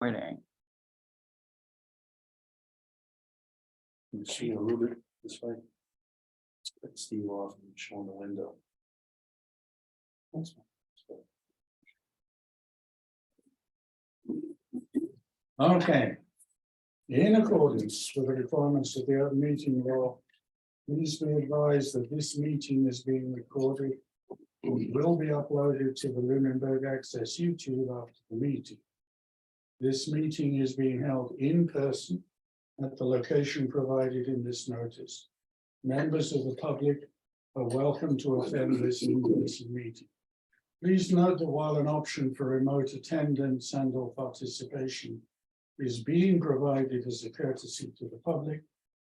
recording. Can you see a little bit this way? Let Steve off and show him the window. That's fine. Okay. In accordance with the requirements of the open meeting law, please be advised that this meeting is being recorded and will be uploaded to the Lunenburg Access YouTube after the meeting. This meeting is being held in person at the location provided in this notice. Members of the public are welcome to attend this in-person meeting. Please note that while an option for remote attendance and or participation is being provided as a courtesy to the public,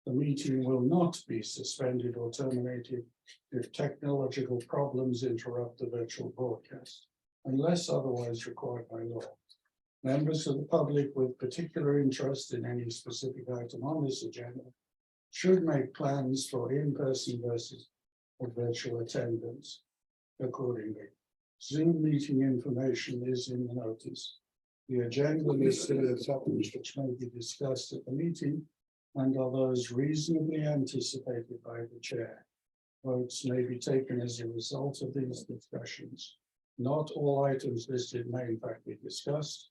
the meeting will not be suspended or terminated if technological problems interrupt the virtual broadcast, unless otherwise required by law. Members of the public with particular interest in any specific item on this agenda should make plans for in-person versus virtual attendance accordingly. Zoom meeting information is in the notice. The agenda lists the topics which may be discussed at the meeting and are those reasonably anticipated by the chair. Votes may be taken as a result of these discussions. Not all items listed may in fact be discussed,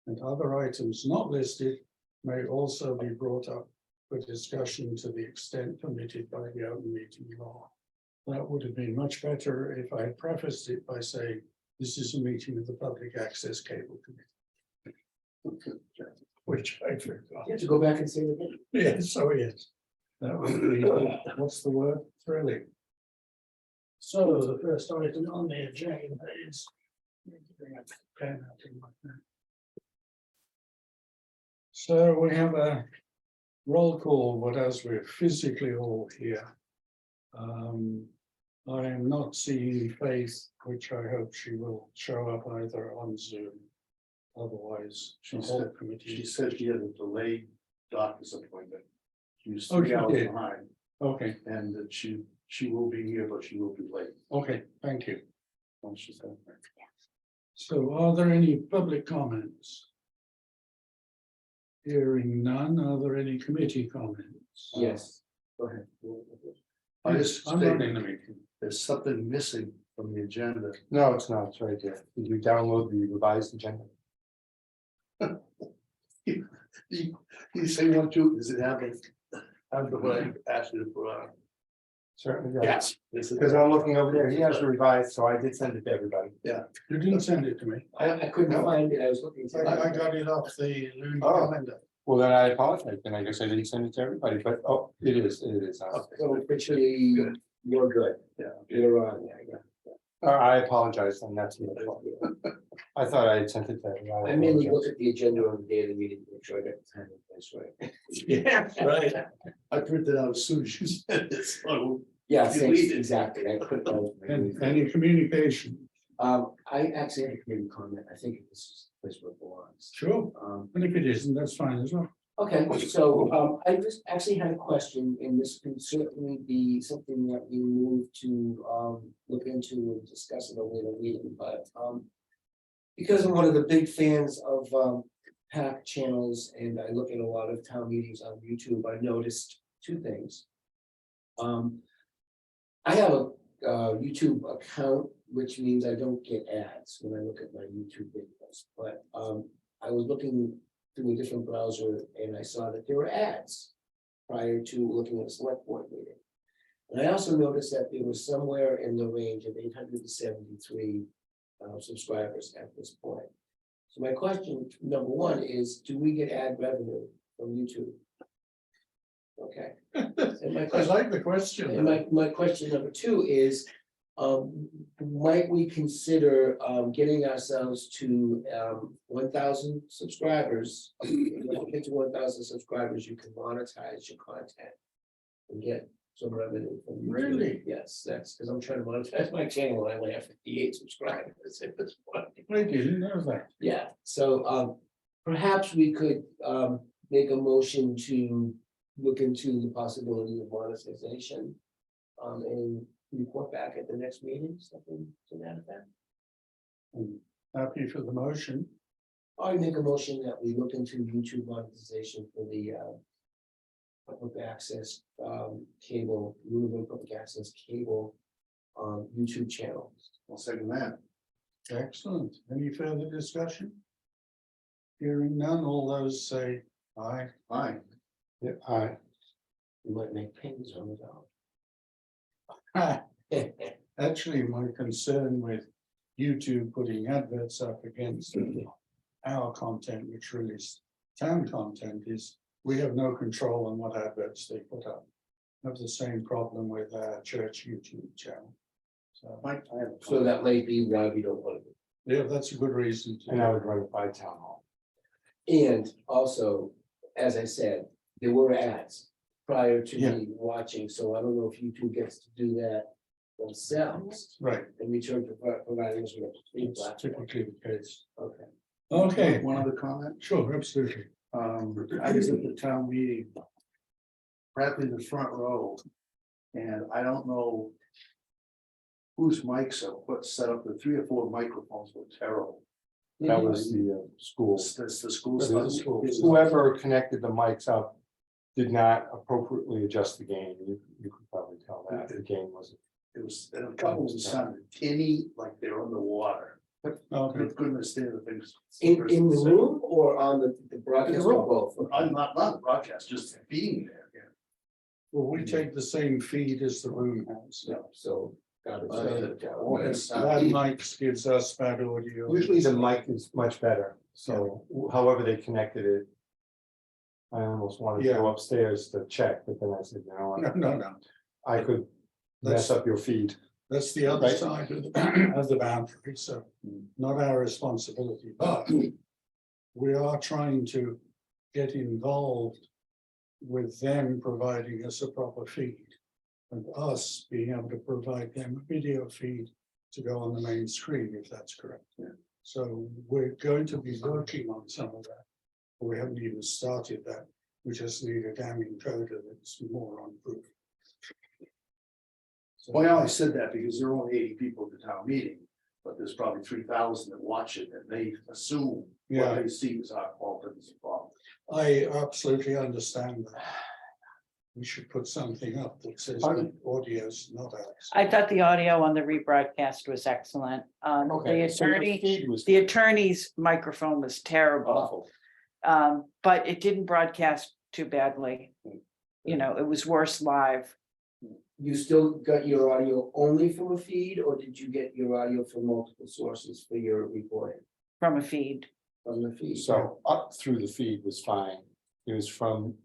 and other items not listed may also be brought up for discussion to the extent permitted by the open meeting law. That would have been much better if I had prefaced it by saying, this is a meeting of the Public Access Cable Committee. Which I forgot. You have to go back and say it again. Yes, so yes. That would be, what's the word? Thrilling. So the first item on the agenda is. Bring up the pen out in my pen. So we have a roll call, but as we're physically all here. I am not seeing Faith, which I hope she will show up either on Zoom. Otherwise, She the whole said, committee. she said she had a delayed doctor's appointment. She was Oh, 3 she hours did. behind, Okay, and that she will be here, but she will be late. okay, thank you. Once she's done. So are there any public comments? Hearing none, are there any committee comments? Yes, go ahead. I Yes, just I'm stated running the meeting. there's something missing from the agenda. No, it's not, it's right there. Did you download the revised agenda? You say one, two, does it have it? Have the what I asked you to put on? Certainly. Yes. Because I'm looking over there, he has the revised, so I did send it to everybody. You didn't send it to me. I couldn't find it, I was looking. for I it. got it off the Looney Oh. calendar. Well, then I apologize, then I guess I didn't send it to everybody, but oh, it is. So officially, you're good. Yeah. You're on, yeah. I apologize, and that's my fault. I thought I had sent it to everybody. I mainly look at the agenda on the day of the meeting, to make sure I got the time in place, right? Yeah, right. I printed out as soon as you said it, so. Yeah, You thanks, lead it. exactly, I put those. And any communication? I actually had a community comment, I think this is the place where it belongs. Sure. And if it isn't, that's fine as well. Okay, so I just actually had a question, and this can certainly be something that we move to look into and discuss at a later meeting, but because I'm one of the big fans of Pacc channels, and I look at a lot of town meetings on YouTube, I noticed two things. I have a YouTube account, which means I don't get ads when I look at my YouTube videos, but I was looking through a different browser and I saw that there were ads prior to looking at a select board meeting. And I also noticed that there was somewhere in the range of 873 subscribers at this point. So my question, number one, is do we get ad revenue from YouTube? Okay. And my I question, like the question. and my question number two is, might we consider getting ourselves to 1,000 subscribers? When you get to 1,000 subscribers, you can monetize your content and get some revenue from YouTube. Really? Yes, that's because I'm trying to monetize my channel and I only have 58 subscribers at this point. I didn't know that. Yeah, so perhaps we could make a motion to look into the possibility of monetization and report back at the next meeting, something to that effect. I'm happy for the motion. I make a motion that we look into YouTube monetization for the public access cable, Lunenburg Public Access Cable YouTube channel. I'll second that. Excellent. Any further discussion? Hearing none, all those say aye. Aye. Yeah, I, We might make pennies on the Ha, dollar. actually, my concern with YouTube putting adverts up against our content, which really is town content, is we have no control on what adverts they put up. I have the same problem with our church YouTube channel. So, Mike, I have a So that may be why we don't want to. yeah, that's a good reason to. and I would run it by town hall. And also, as I said, there were ads prior to Yeah. me watching, so I don't know if YouTube gets to do that themselves Right, in return for providing us with a free it's platform. typically the case. Okay. Okay, One other comment. sure, absolutely. I was at the town meeting. Right in the front row. And I don't know. Whose mics are put set up, the 3 or 4 microphones were terrible. That was the school. That's the school. That's the school. Whoever connected the mics up did not appropriately adjust the gain. You could probably tell that the gain wasn't. It was, and a couple of them sounded tinny, like they were underwater. Okay, Couldn't understand the things. In the room or on the broadcast In the or room. both? Not the broadcast, just being there, yeah. well, we take the same feed as the room has. Yeah. So. got it. Oh, it's, That mic gives us bad audio. Usually the mic is much better, so however they connected it. I almost wanted to go upstairs to check, but then I said, you know what, No, I could mess up your feed. that's the other Right. side of the boundary, so not our responsibility, but we are trying to get involved with them providing us a proper feed and us being able to provide them a video feed to go on the main screen, if that's correct. Yeah. So we're going to be working on some of that. We haven't even started that. We just need a damn encoder that's more on proof. So- Well, I only said that because there are only 80 people at the town meeting, but there's probably 3,000 that watch it and they assume Yeah. what they see is our fault and it's a problem. I absolutely understand that. We should put something up that says the audio's not ours. I thought the audio on the rebroadcast was excellent. The Okay, so your attorney, feed was. the attorney's microphone was terrible. Awful. But it didn't broadcast too badly. You know, it was worse live. You still got your audio only from a feed, or did you get your audio from multiple sources for your recording From a feed. from the feed? So up through the feed was fine. It was from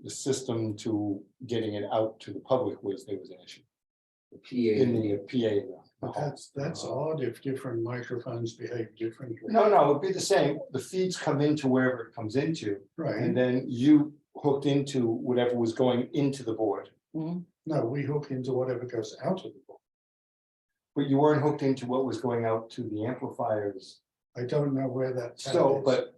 the system to getting it out to the public there was an issue The in PA. the PA. But that's odd if different microphones behave differently. No, it'd be the same. The feeds come into wherever it comes into, Right, and then you hooked into whatever was going into the board. Mhm. no, we hook into whatever goes out of the board. But you weren't hooked into what was going out to the amplifiers. I don't know where that. So, is. but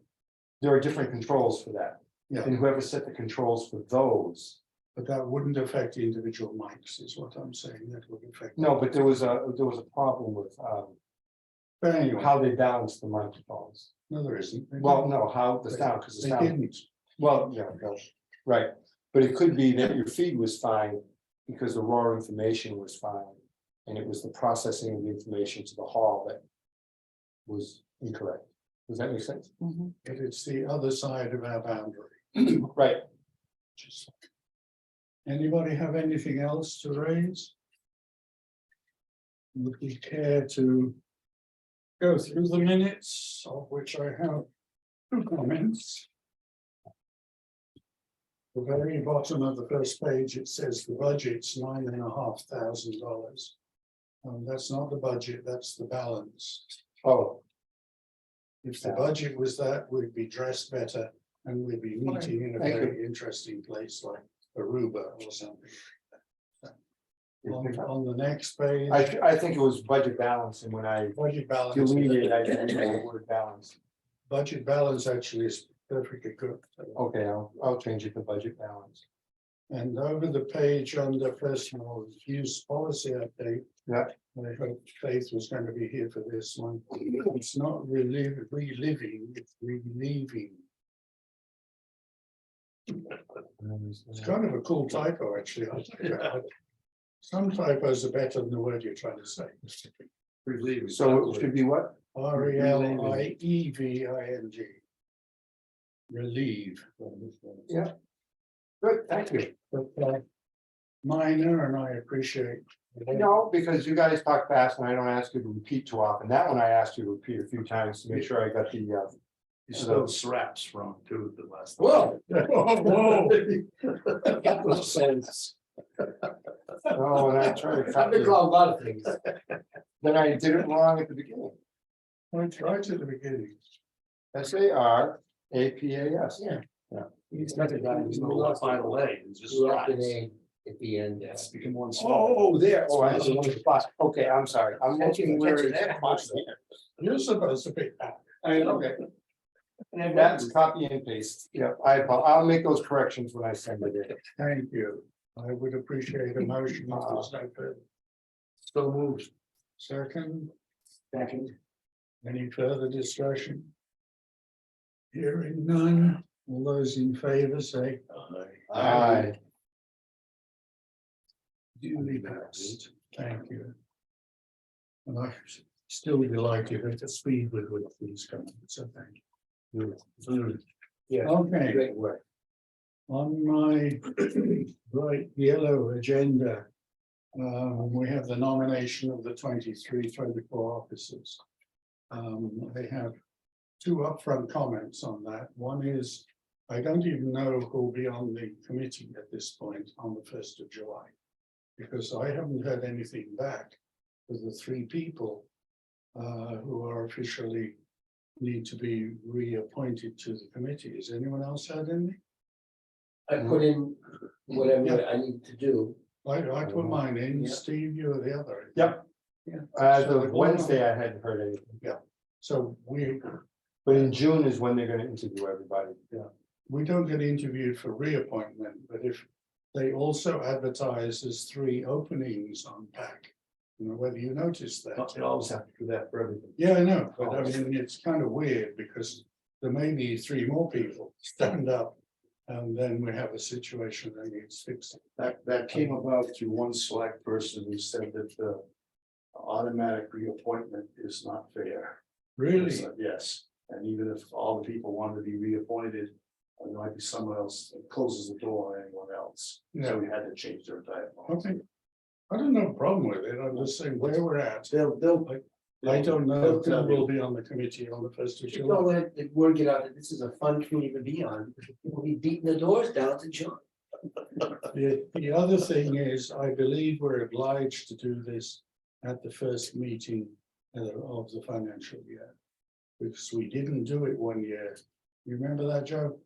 there are different controls for that. Yeah. And whoever set the controls for those, But that wouldn't affect the individual mics, is what I'm saying, that would affect. no, but there was a problem with But anyway, how they balanced the microphones. no, there isn't. They Well, didn't. no, how the sound, because the They sound, didn't. well, yeah, no, right. But it could be that your feed was fine because the raw information was fine. And it was the processing of the information to the hall that was incorrect. Does that make sense? Mhm. But it's the other side of our boundary. Right. Just- Anybody have anything else to raise? Would we care to go through the minutes, of which I have 2 comments? The very bottom of the first page, it says the budget's $9,500. That's not the budget, that's the balance. Oh, If the budget was that, we'd be dressed better and we'd be meeting in a Thank you. very interesting place like Aruba or something. On the next page, I think it was budget balance, and when I budget balance. deleted, I didn't use the word balance. Budget balance actually is perfectly good. Okay, I'll change it to budget balance. And over the page under personal use policy update, Yeah. I hope Faith was going to be here for this one. It's not reliving, it's relieving. It's kind of a cool typo, actually. I like that. Some typos are better than the word you're trying to say. Relieving. So it should be what? Relieving. Relieve. Yeah. Good, thank you. But minor, and I appreciate. No, because you guys talk fast and I don't ask you to repeat too often. That one I asked you to repeat a few times to make sure I got the, You still straps wrong too, the last. Whoa. Whoa. Got those sense. oh, and I tried to I've copy been it. called a lot of things. Then I did it wrong at the beginning. Right at the beginning. SARAPAS. Yeah. He's got the guy who's no final A, it's just You left straps. an A at the end. It's become one small. Oh, there. Oh, I see one spot. Okay, I'm sorry. I'm looking where Catch it it's. there. You're supposed to pick that. Okay. That's copy and paste. Yeah, I'll make those corrections when I send it in. Thank you. I would appreciate a motion. If there's no further. So moved. Second, Second. any further discussion? Hearing none, all those in favor say Aye. duly passed. Thank you. And I still delighted at the speed with which these come, so thank you. Yeah. Okay, Great work. on my bright yellow agenda, we have the nomination of the 23-24 officers. They have two upfront comments on that. One is, I don't even know who will be on the committee at this point on the 1st of July. Because I haven't heard anything back for the 3 people who are officially need to be reappointed to the committee. Has anyone else heard anything? I put in whatever I need to do. I put mine in, Yeah. Steve, you were the other. Yep. Yeah. As So of Wednesday, I hadn't heard anything. So But in June is when they're gonna interview everybody. we don't get interviewed for reappointment, but if they also advertise as 3 openings on PAC. You know, whether you noticed that. You always have to do that for everything. Yeah, I know, but I mean, it's kind of weird because there may be 3 more people stand up. And then we have a situation that needs fixing. That came about through one select person who said that the automatic reappointment is not fair. Really? So, yes, and even if all the people wanted to be reappointed, there might be someone else that closes the door on anyone else. Yeah. So we had to change their entire policy. Okay. I don't have a problem with it. I'm just saying where we're at. They'll. I don't know they'll who tell will you. be on the committee on the 1st of You don't July. let the word get out that this is a fun committee to be on, because people be beating the doors down to join. The other thing is, I believe we're obliged to do this at the first meeting of the financial year. Because we didn't do it one year. You remember that, Joe?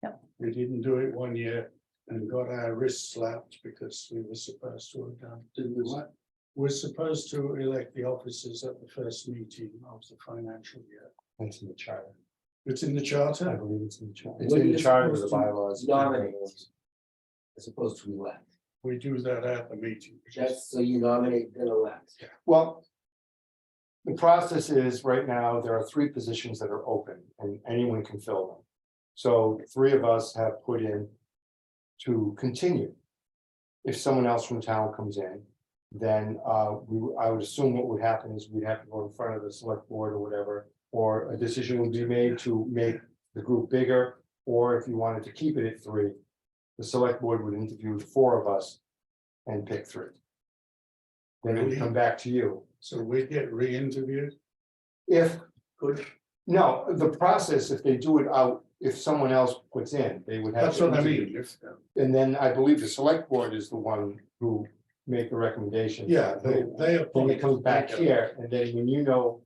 Yep. We didn't do it one year and got our wrists slapped because we were supposed to have done. Didn't do what? We're supposed to elect the officers at the first meeting of the financial year. It's in the charter. It's in the I charter. believe it's in the charter. It's When in the you're charter of the supposed to bylaws. Nominate. As opposed to elect. We do that at the meeting. That's so you nominate then elect. Well. The process is, right now, there are 3 positions that are open and anyone can fill them. So 3 of us have put in to continue. If someone else from town comes in, then I would assume what would happen is we'd have to go in front of the select board or whatever. Or a decision would be made to make the group bigger, or if you wanted to keep it at 3. The select board would interview 4 of us and pick 3. Then it would come back to you. So we get re-interviewed. If, Good. no, the process, if they do it out, if someone else puts in, they would have. That's to what I interview. mean. If, And then I believe the select board is the one who make the recommendation. yeah, they Then appoint. it comes back here, and then when you know.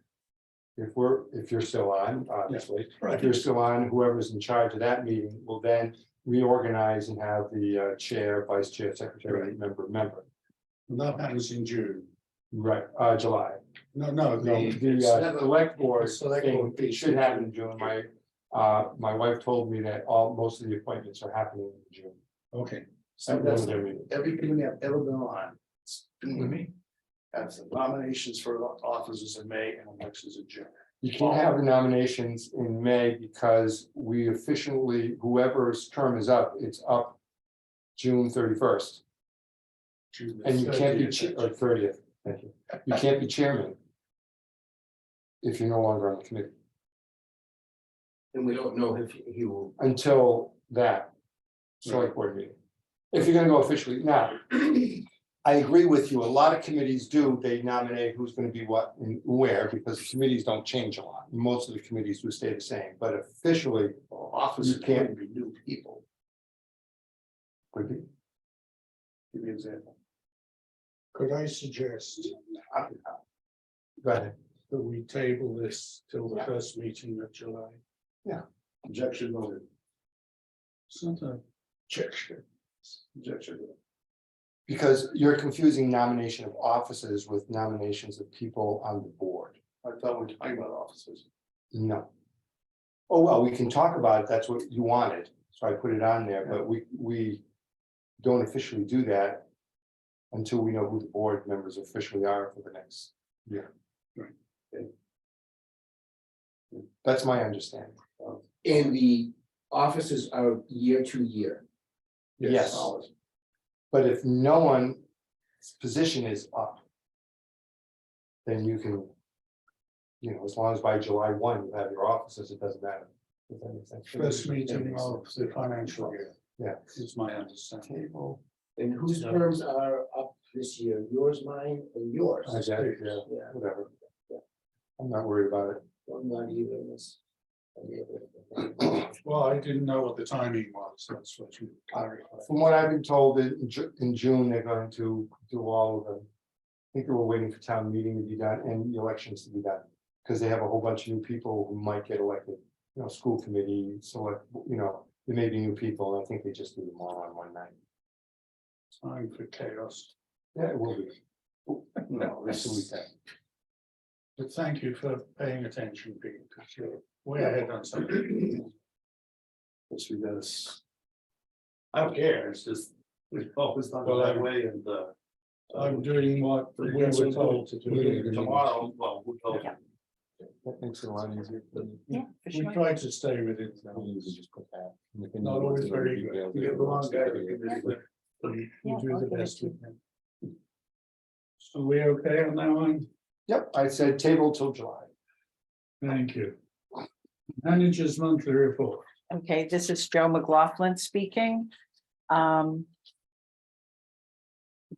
If you're still on, obviously, Right. if you're still on, whoever's in charge of that meeting will then reorganize and have the chair, vice chair, secretary, member. And that happens in June. Right, July. No, No, the, the select board The select thing, board it should happen in June. My wife told me that most of the appointments are happening in June. okay, At one That's of their meetings. everything we have ever been on, it's been with me. have some nominations for officers in May and elections in June. You can't have the nominations in May because we officially, whoever's term is up, it's up June 31st. June And you can't be, 30th. or 30th, thank you. You can't be chairman if you're no longer on the committee And we don't know if he will. until that select board meeting. If you're gonna go officially, now, I agree with you, a lot of committees do, they nominate who's gonna be what and where, because committees don't change a lot. Most of the committees do stay the same, but officially, Officers You can't- can't be new people. could be. Give me an example. Could I suggest Go ahead. that we table this till the first meeting of July? Objection noted. It's not a objection. Objection. Because you're confusing nomination of officers with nominations of people on the board. I thought we were talking about officers. No. Oh, well, we can talk about it. That's what you wanted. So I put it on there, but we don't officially do that until we know who the board members officially are for the next year. Right. Okay. That's my understanding. And the offices are year to year. Yes. But if no one's position is up, then you can, as long as by July 1, you have your offices, it doesn't matter. Does that make sense? First meeting of the financial year. Yeah. Is my understanding. Table. And whose terms are up this year? Yours, mine, and yours. I got it, yeah, Yeah, whatever. I'm not worried about it. I'm not either in this. Well, I didn't know what the timing was. That's what you clarified. From what I've been told, in June, they're going to do all of them. I think they were waiting for town meeting to be done and the elections to be done. Because they have a whole bunch of new people who might get elected, school committee, select, there may be new people. I think they just do them all on one night. Time for chaos. Yeah, it will be. No, That's the this weekend. But thank you for paying attention, Pete, because you're way ahead on something. This we got us. I don't care, it's just, we've always done it that way and I'm doing what we were told to do. tomorrow, well, we'll go. Yeah. That makes it a lot easier. Yeah, for We sure. try to stay within. Not always very good. You get the wrong guy. you can do it. We Yeah, do the okay. best we can. So we okay on that one? Yep, I said table till July. Thank you. Managers monthly report. Okay, this is Joe McLaughlin speaking. Again,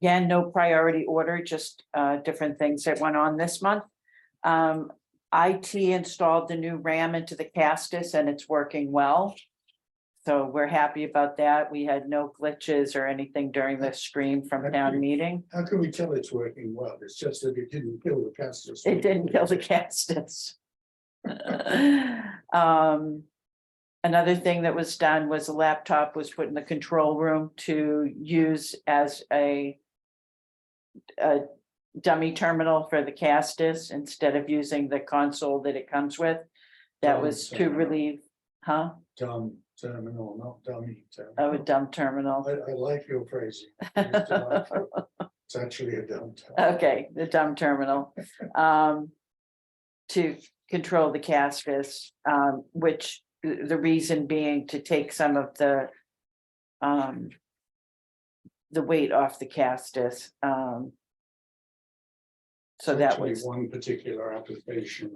no priority order, just different things that went on this month. IT installed the new RAM into the Castus and it's working well. So we're happy about that. We had no glitches or anything during the stream from town meeting. How can we tell it's working well? It's just that it didn't kill the casters. It didn't kill the Castus. Another thing that was done was a laptop was put in the control room to use as a dummy terminal for the Castus instead of using the console that it comes with. That Dumb was to terminal. relieve, huh? Dumb terminal, not dummy terminal. Oh, a dumb terminal. I like your phrasing. I used to like it. It's actually a dumb terminal. Okay, the dumb terminal. To control the Castus, which the reason being to take some of the weight off the Castus. So that Actually, was, one particular application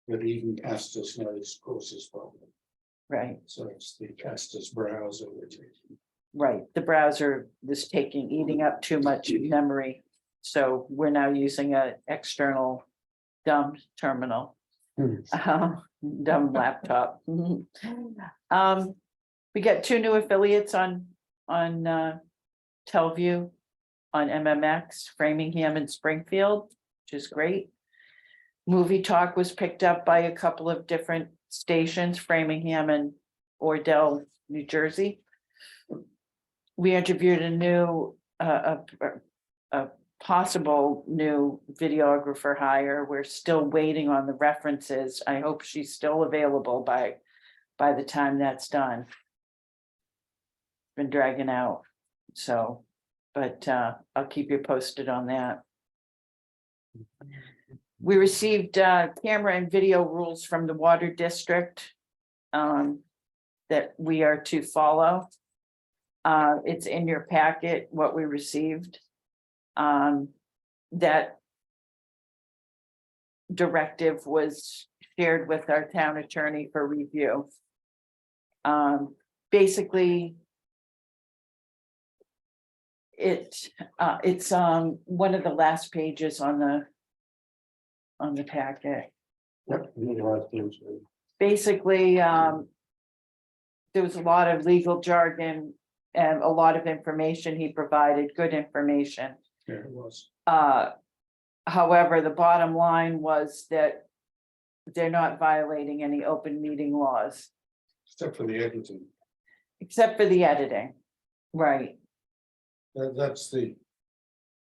that even Castus knows causes problem. right, So it's the Castus browser, which is right. The browser was eating up too much memory. So we're now using an external dumb terminal. Dumb laptop. We got 2 new affiliates on Telview on MMX, Framingham and Springfield, which is great. Movie Talk was picked up by a couple of different stations, Framingham and Ordell, New Jersey. We interviewed a new a possible new videographer hire. We're still waiting on the references. I hope she's still available by the time that's done. Been dragging out, so, but I'll keep you posted on that. We received camera and video rules from the water district that we are to follow. It's in your packet, what we received. That directive was shared with our town attorney for review. Basically, it's one of the last pages on the packet. Yep. I think a lot of things, Basically, there was a lot of legal jargon and a lot of information he provided, good information. Yeah, it was. However, the bottom line was that they're not violating any open meeting laws, Except for the editing. except for the editing. Right, That's the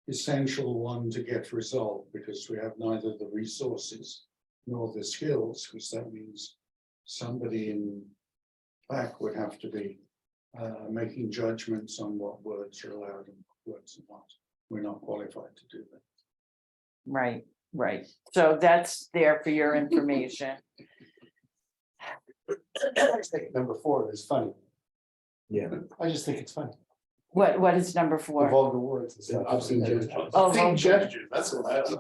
essential one to get resolved, because we have neither the resources nor the skills, because that means somebody in Pacc would have to be making judgments on what words are allowed and what words are not. We're not qualified to do that. right, right. So that's there for your information. I just think number 4 is funny. Yeah. I just think it's funny. What is number The 4? vulgar words and stuff. Obscene gestures. Oh, Big vulgar. gestures, that's what I was.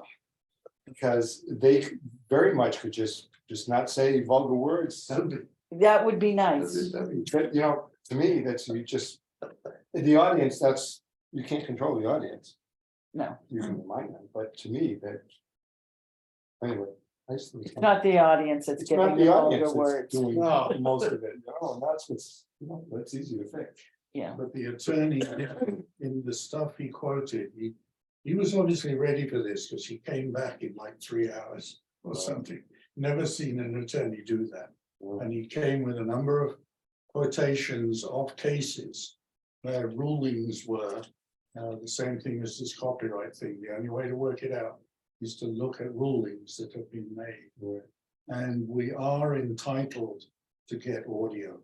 Because they very much could just not say vulgar words. That would be nice. But, you know, to me, that's you just, the audience, that's, you can't control the audience. No, You can remind them, but to me, that. Anyway. I just think it's funny. not the audience that's It's not giving the the vulgar audience that's words. doing No. most of it. No, that's what's, that's easy to fix. Yeah, But the attorney, in the stuff he quoted, he was obviously ready for this, because he came back in like 3 hours or something. Never seen an attorney do that. And he came with a number of quotations of cases where rulings were the same thing as this copyright thing. The only way to work it out is to look at rulings that have been made. And we are entitled to get audio.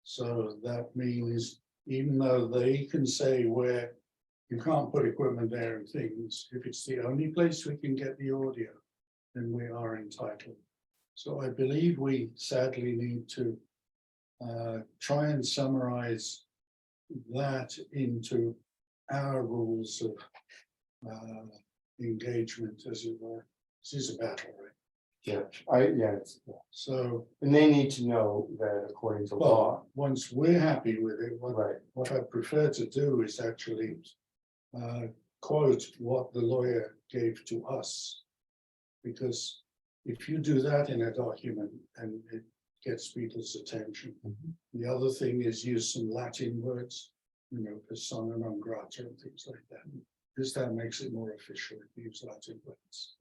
So that means even though they can say where you can't put equipment there and things, if it's the only place we can get the audio, then we are entitled. So I believe we sadly need to try and summarize that into our rules of engagement, as it were. This is a battle, right? Yeah, So, and they need to know that according to law, well, once we're happy with it, right, what I prefer to do is actually quote what the lawyer gave to us. Because if you do that in a document and it gets people's attention. The other thing is use some Latin words, you know, persona non grata and things like that. Because that makes it more official if you use Latin words.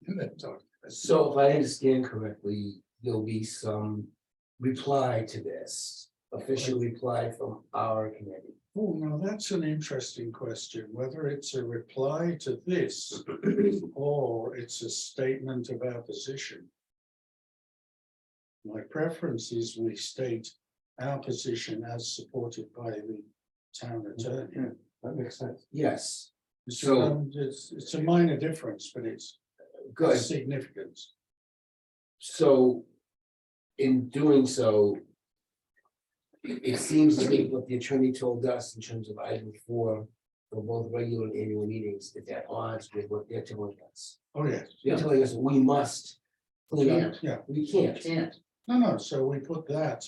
In that document. So if I understand correctly, there'll be some reply to this, official reply from our committee. Oh, now that's an interesting question, whether it's a reply to this or it's a statement of our position. My preference is we state our position as supported by the town attorney. that makes sense. Yes, So it's a minor difference, but it's good. significant. So in doing so, it seems to me what the attorney told us in terms of item 4 for both regular and annual meetings is at odds with what they're telling us. Oh, yes. They're telling us we must clean up. Yeah, We can't. no, so we put that.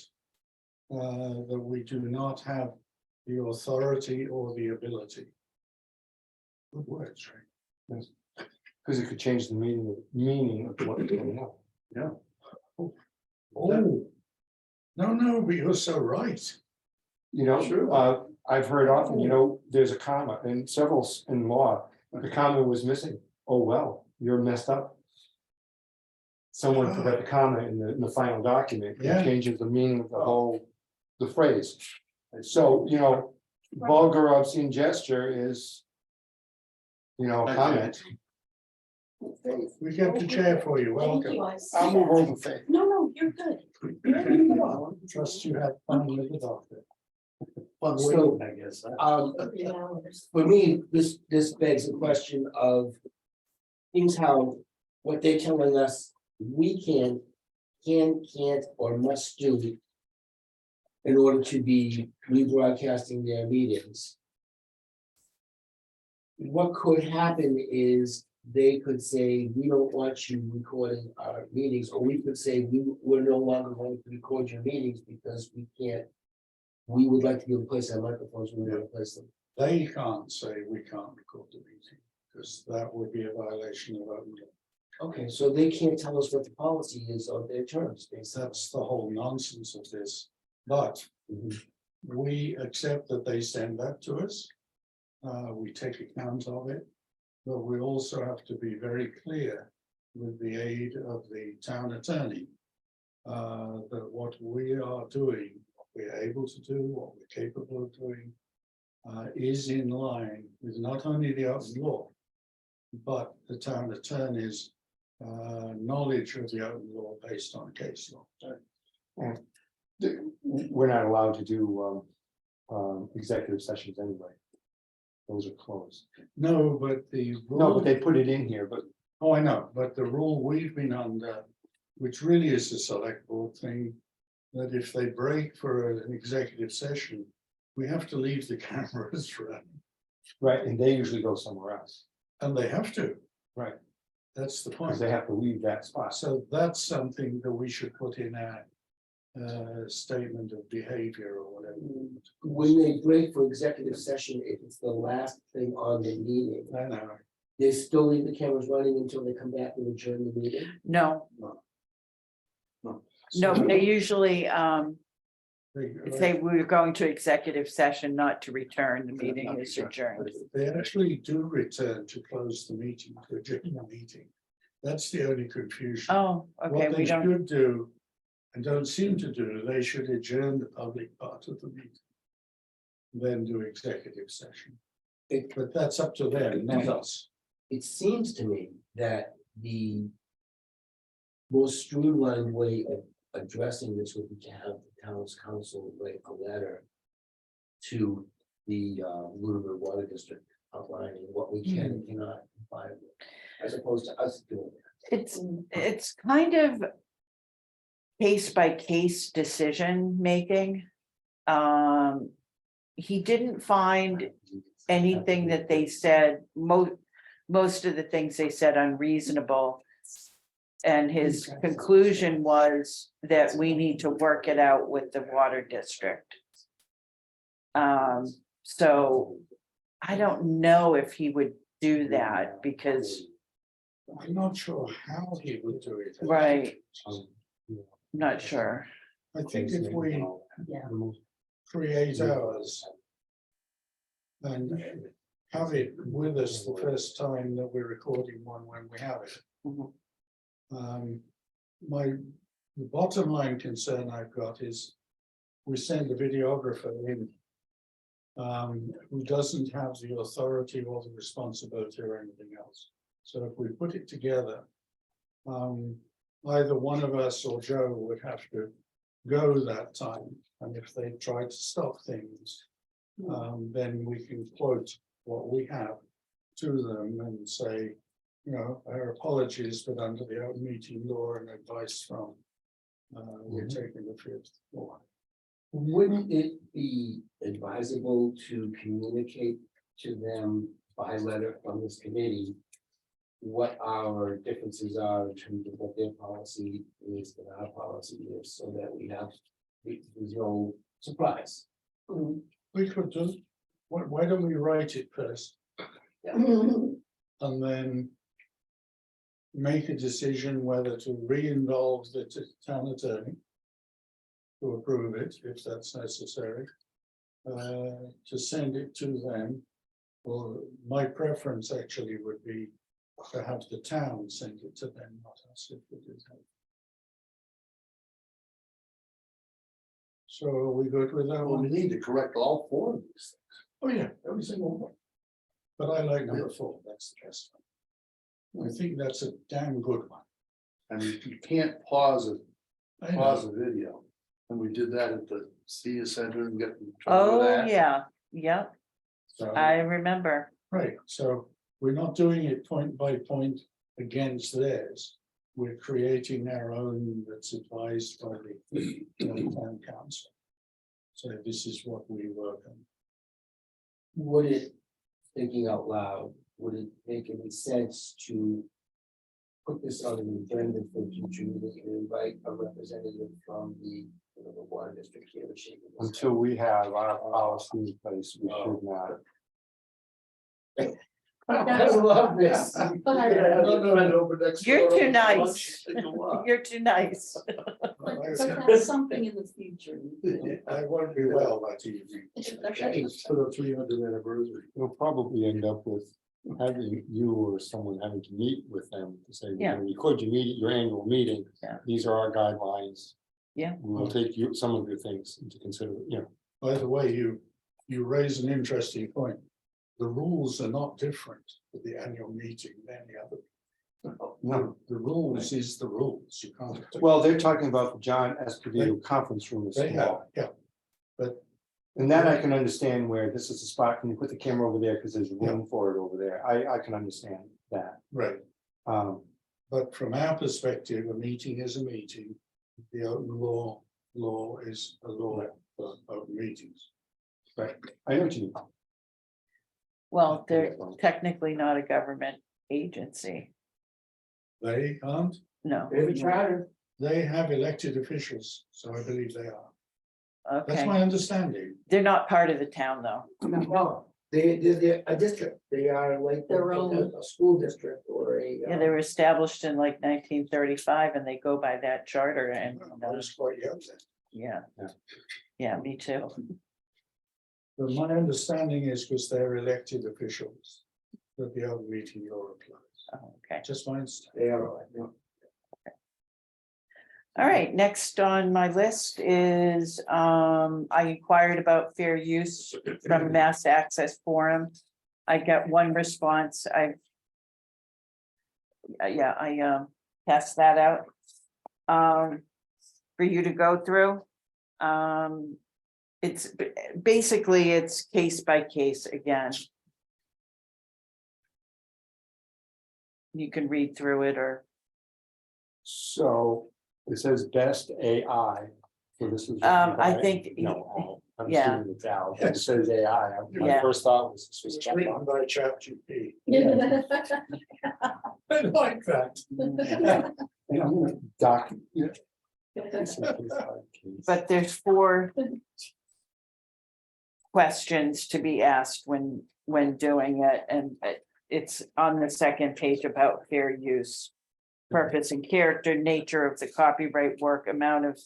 That we do not have the authority or the ability. Good words, right? Because it could change the meaning of what's going on. Yeah. Oh. No, but you're so right. You know, I've heard often, you know, there's a comma and several in law, the comma was missing. Oh, well, you're messed up. Someone forgot the comma in the final document, Yeah. it changes the meaning of the whole, the phrase. So, you know, vulgar obscene gesture is, you know, a comment. We kept the chair for you, Thank welcome. you, I see I'll move that. over faith. No, you're good. Trust you have fun with the doctor. Fun So, waiting, I guess. Yeah, For me, this begs the question of Here's how, what they're telling us, we can, can't, or must do. In order to be rebroadcasting their meetings. What could happen is they could say, we don't want you recording our meetings, or we could say, we're no longer going to record your meetings because we can't. We would like to be able to place our microphones, we want to place them. They can't say we can't record the meeting, because that would be a violation of open law. Okay, so they can't tell us what the policy is of their terms, basically. That's the whole nonsense of this, but Mhm. we accept that they send that to us. We take account of it, but we also have to be very clear with the aid of the town attorney. That what we are doing, what we're able to do, what we're capable of doing. Is in line with not only the open law. But the town attorney's knowledge of the open law based on case law. We're not allowed to do executive sessions anyway. Those are closed. No, but the No, rule, but they put it in here, but oh, I know, but the rule we've been under, which really is a select board thing. That if they break for an executive session, we have to leave the cameras running, right, and they usually go somewhere else, and they have to. right? That's the Because point. they have to leave that spot. So that's something that we should put in our statement of behavior or whatever. When they break for executive session, if it's the last thing on the meeting, I know. they still leave the cameras running until they come back and adjourn the meeting. No, So they usually, they- say we're going to executive session, not to return, the meeting is adjourned. They actually do return to close the meeting, to adjourn the meeting. That's the only confusion. Oh, okay, What we they don't, should do, and don't seem to do, they should adjourn the public part of the meeting. Then do executive session. But that's up to them, not us. It seems to me that the most streamlined way of addressing this would be to have the town's council write a letter to the Lunenburg Water District outlining what we can and cannot comply with, as opposed to us doing it. it's kind of case by case decision making. He didn't find anything that they said, most of the things they said unreasonable. And his conclusion was that we need to work it out with the water district. So I don't know if he would do that because, I'm not sure how he would do it. right, not sure. I think if we create ours. And have it with us the first time that we're recording one when we have it. Mhm. The bottom line concern I've got is we send a videographer in. Who doesn't have the authority or the responsibility or anything else. So if we put it together. Either one of us or Joe would have to go that time, and if they try to stop things. Then we can quote what we have to them and say, you know, our apologies, but under the open meeting law and advice from. We're taking the fifth floor. Wouldn't it be advisable to communicate to them by letter from this committee? What our differences are in terms of what their policy is and our policy is, so that there's no surprise. We could do, why don't we write it first and then. Make a decision whether to re-involve the town attorney. To approve it if that's necessary. To send it to them. Or my preference actually would be to have the town send it to them, not us if we did that. So are we good with that Well, we one? need to correct all four of these things. Oh, yeah, every single one. But I like number 4, that's the best one. I think that's a damn good one. And you can't pause it, I know. pause the video. And we did that at the senior center and get. in trouble with Oh, that. yeah, So, I remember. right, so we're not doing it point by point against theirs. We're creating our own that's advised by the town council. So this is what we work on. Would it, thinking out loud, would it make any sense to put this on an agenda for future meeting and invite a representative from the water district here to shake this? Until we have our policy in place, we should not. I love this. You're too nice. You're too nice. But that's something in the future. I won't be well that evening. For the 300th anniversary. We'll probably end up with having you or someone having to meet with them to say, Yeah. when you record your meeting, your annual meeting. Yeah. These are our guidelines. Yeah. We'll take you, some of your things into consideration, By the way, you raise an interesting point. The rules are not different for the annual meeting than the other. No. The rules is the rules. You can't. Well, they're talking about the John Esposito conference room as They have, well. yeah. And that I can understand where this is a spot, can you put the camera over there, because there's room for it over there, I can understand that. Right. Um, But from our perspective, a meeting is a meeting. The open law is a law of meetings. I know what you mean. Well, they're technically not a government agency. They aren't, No. Maybe charter. they have elected officials, so I believe they are. That's Okay, my understanding. they're not part of the town, though. No, they're a district, they are like Their own. a school district or a. Yeah, they were established in like 1935 and they go by that charter and, I was quite young then. yeah. Yeah. Yeah, me too. But my understanding is because they're elected officials, that the open meeting law applies. Oh, okay. Just my understanding. They are, yeah. All right, next on my list is, I inquired about fair use from Mass Access Forum. I got one response. I passed that out. For you to go through. It's basically, it's case by case again. You can read through it or. So it says best AI. So this is. I think- No, I'm yeah. assuming it's Al, but it says AI. My Yeah. first thought was this was. Written by ChatGPT. Yeah. I like that. And I'm gonna doc. Yeah. But there's 4 questions to be asked when doing it, and it's on the second page about fair use. Purpose and character, nature of the copyright work, amount of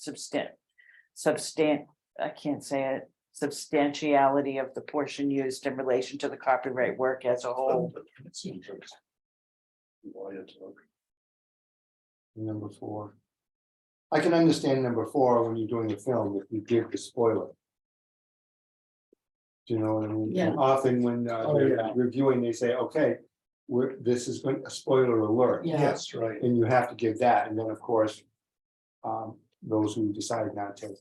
I can't say it, substantiality of the portion used in relation to the copyright work as a whole. It's interesting. Number 4. I can understand number 4 when you're doing the film, if you give the spoiler. Do you know what I mean? Yeah. And often when they're reviewing, they say, okay, this is going a spoiler alert. Yeah. Yes, right. And you have to give that, and then, of course. Those who decide not to,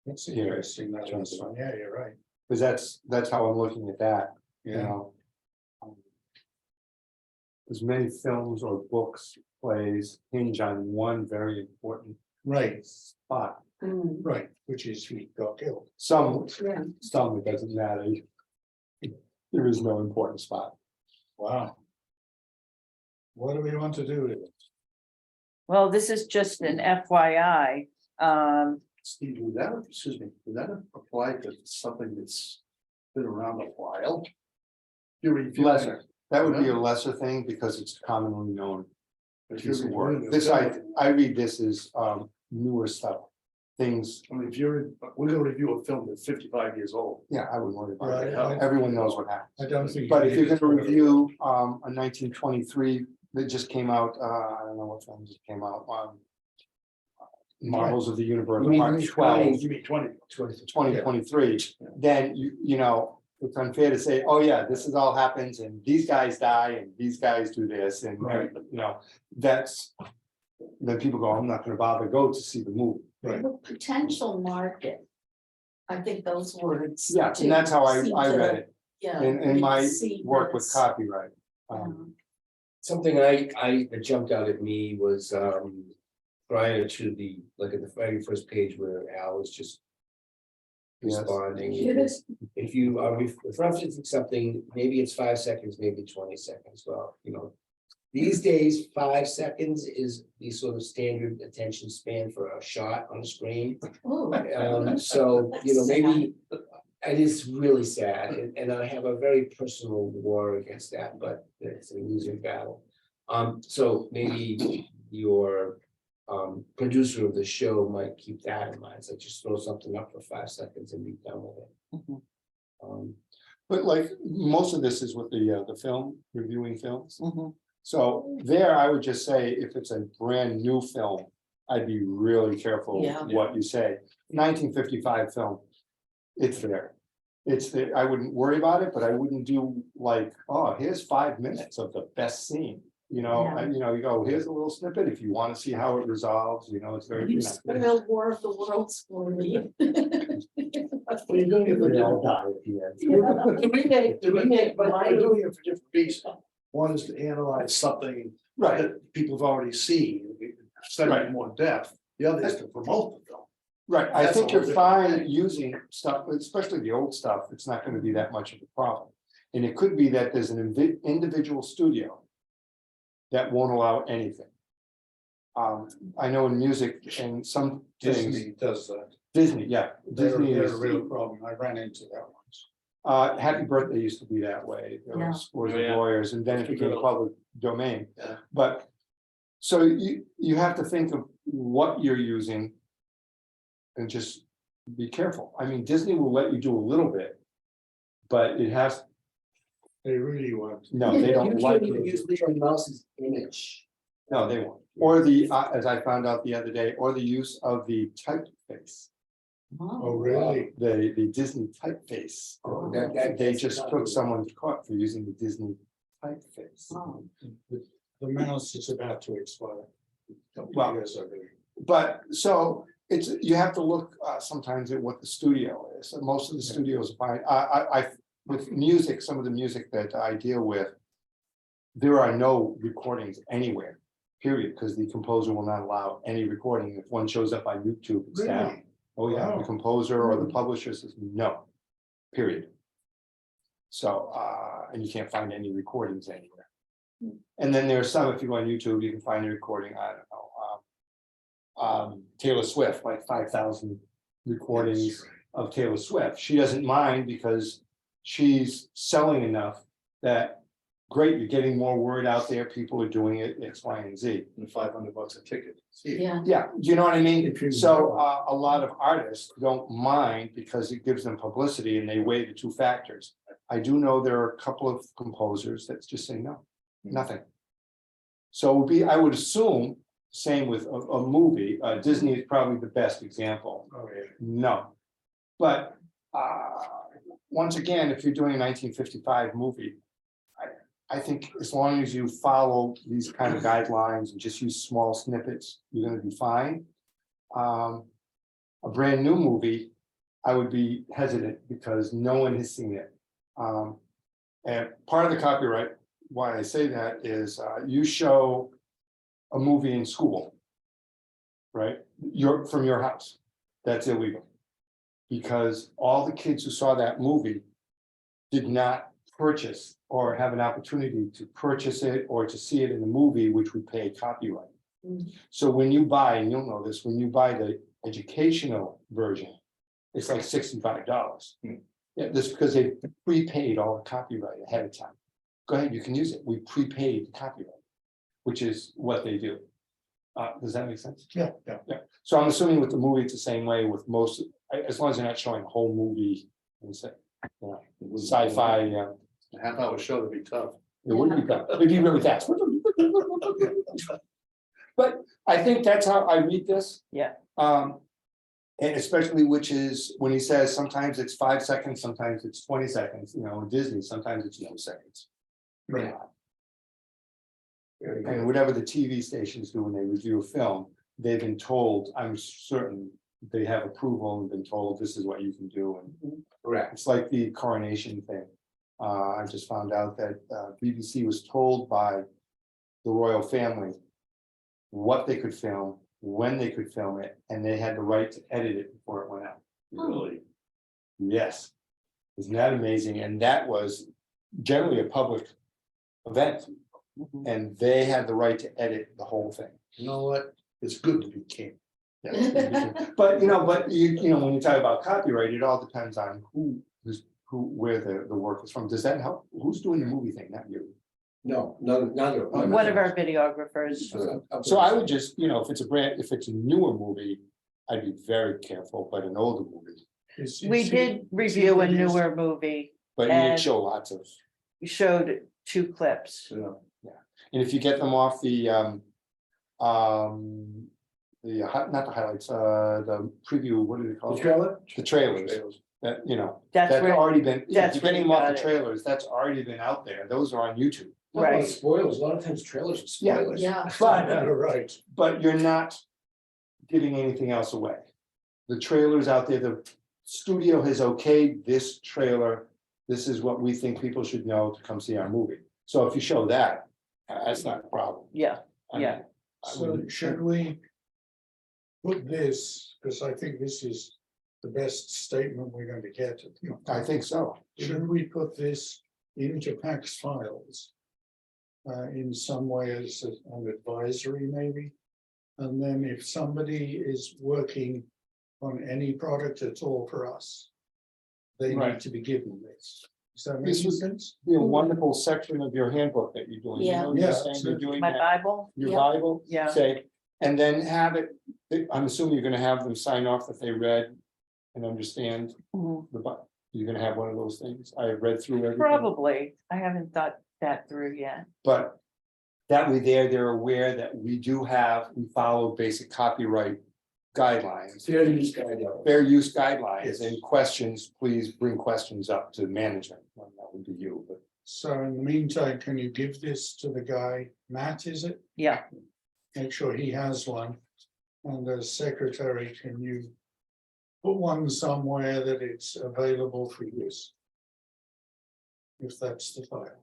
It's Yeah. interesting, that last one. Yeah, you're right. because that's how I'm looking at that, you Yeah. know. As many films or books, plays hinge on one very important Right, spot. Mm, right, which is he got killed. Some yeah. it doesn't matter. There is no important spot. Wow. What do we want to do with it? Well, this is just an FYI. Steve, would that, excuse me, would that apply to something that's been around a while? You're reviewing- Lesser, that would be a lesser thing because it's commonly known. if you're Piece of work. reviewing This, the I film, read this as newer stuff, things, I mean, if you're, we're gonna review a film that's 55 years old. yeah, I wouldn't worry about Right, it. I- Everyone knows what happened. I don't think. But if you're gonna review a 1923 that just came out, I don't know what film just came out, Marvels of the Universe, You mean March 12, You mean 20. 2023, then you know, it's unfair to say, oh yeah, this is all happens and these guys die and these guys do this and, Right. you know, that's. Then people go, I'm not gonna bother go to see the movie. Right. The potential market. I think those words. Yeah, and that's how I read it Yeah. in my see work with what's, copyright. um, Something that jumped out at me was, prior to the, like at the very first page where Al was just. Yes. Responding. Yes. If you are referencing something, maybe it's 5 seconds, maybe 20 seconds, well, you know. These days, 5 seconds is the sort of standard attention span for a shot on the screen. Oh. So, you know, maybe it is really sad, and I have a very personal war against that, but it's a losing battle. So maybe your producer of the show might keep that in mind. It's like just throw something up for 5 seconds and be done with it. Mhm. But like, most of this is with the film, reviewing films. Mhm. So there, I would just say, if it's a brand new film, I'd be really careful Yeah. what you say. 1955 film, it's there. It's there. I wouldn't worry about it, but I wouldn't do like, oh, here's 5 minutes of the best scene. You know, Yeah. and you go, here's a little snippet if you want to see how it resolves, you know, it's very. You spoiled War of the Worlds for me. Well, you're doing it for They all different, die at the end. the remake, but you're doing it for different reasons. One is to analyze something Right, that people have already seen, study it in more depth. The other is to promote the film. right. I That's think a you're whole fine different thing. using stuff, especially the old stuff. It's not going to be that much of a problem. And it could be that there's an individual studio that won't allow anything. I know in music and some things, Disney does that. Disney, yeah, Disney They're is. a real problem. I ran into that once. Happy Birthday used to be that way. There Yeah. was Wars Oh, of yeah. Warriors, and then it became public domain. Yeah. But, so you have to think of what you're using. And just be careful. I mean, Disney will let you do a little bit. But it has, They really want. no, they You don't like can't even it. use Leon Mouse's image. No, they won't. Or the, as I found out the other day, or the use of the typeface, Oh, really? the Disney typeface. Oh, They just took someone caught for using the Disney typeface. Oh. The mouse is about to expire. Well, Years, I believe. But so it's, you have to look sometimes at what the studio is. And most of the studios are fine. With music, some of the music that I deal with, there are no recordings anywhere, period, because the composer will not allow any recording. If one shows up on YouTube, it's down. Really? Oh, yeah, the Wow. composer or the publisher says no, period. So, and you can't find any recordings anywhere. And then there are some, if you go on YouTube, you can find a recording, I don't know. Taylor Swift, like 5,000 recordings of Taylor Swift. She doesn't mind because she's selling enough that, great, you're getting more word out there, people are doing it, X, Y, and Z. And $500 a ticket. See, Yeah. Yeah, you know what I mean? If you- So a lot of artists don't mind because it gives them publicity and they weigh the two factors. I do know there are a couple of composers that just say no, nothing. So it would be, I would assume, same with a movie, Disney is probably the best example. Oh, yeah. No. But once again, if you're doing a 1955 movie, I think as long as you follow these kind of guidelines and just use small snippets, you're gonna be fine. A brand new movie, I would be hesitant because no one has seen it. And part of the copyright, why I say that is, you show a movie in school, right? From your house, that's illegal. Because all the kids who saw that movie did not purchase or have an opportunity to purchase it or to see it in the movie, which would pay copyright. Mm. So when you buy, and you'll know this, when you buy the educational version, it's like $65. Yeah, that's because they prepaid all the copyright ahead of time. Go ahead, you can use it. We prepaid the copyright, which is what they do. Does that make sense? Yeah. Yeah. So I'm assuming with the movie, it's the same way with most, as long as you're not showing a whole movie and say, you know, sci-fi, a half-hour show would be tough. it wouldn't be done. It'd be really fast. But I think that's how I read this. Yeah. And especially which is when he says sometimes it's 5 seconds, sometimes it's 20 seconds, you know, in Disney, sometimes it's no seconds. Right. And whatever the TV stations do when they review a film, they've been told, I'm certain they have approval and been told this is what you can do. And Correct. it's like the coronation thing. I just found out that BBC was told by the royal family what they could film, when they could film it, and they had the right to edit it before it went out. Really? Yes. Isn't that amazing? And that was generally a public event, Mhm. and they had the right to edit the whole thing. You know what? It's good to be king. But you know, when you talk about copyright, it all depends on where the work is from. Does that help? Who's doing the movie thing? Not you. No, neither. One of our videographers, So I would just, you know, if it's a newer movie, I'd be very careful, but an older movie, we did review a newer movie, but you And- did show lots of. we showed 2 clips. Yeah. And if you get them off the not the highlights, the preview, what do they call The it? trailer? The trailers, that, you know, That's that's where, already been, yeah, if that's you're where getting you them off got the it. trailers, that's already been out there, those are on YouTube. Right. Spoilers, a lot of times trailers are Yeah. spoilers. Yeah, But, Right. but you're not giving anything else away. The trailer's out there, the studio has okayed this trailer, this is what we think people should know to come see our movie. So if you show that, that's not a problem. Yeah, I mean, yeah. I So wouldn't- should we put this, because I think this is the best statement we're going to get. I think so. Should we put this into Pacc's files? In some way as an advisory maybe? And then if somebody is working on any product at all for us, they Right. need to be given this. Does that make This was- sense? Be a wonderful section of your handbook that you're doing. You Yeah. know, you're Yeah, saying you're so- doing My that. Bible, Your Yeah. Bible. Yeah. Say, and then have it, I'm assuming you're gonna have them sign off that they read and understand Mhm. the, you're gonna have one of those things. I have read through everything. Probably, I haven't thought that through yet. But that way they're aware that we follow basic copyright guidelines. Fair use guidelines. Fair use guidelines Yes. and questions, please bring questions up to management. Well, that would be you, but So in the meantime, can you give this to the guy, Matt, is it? Yeah, Make sure he has one. And as secretary, can you put one somewhere that it's available for use? If that's the file.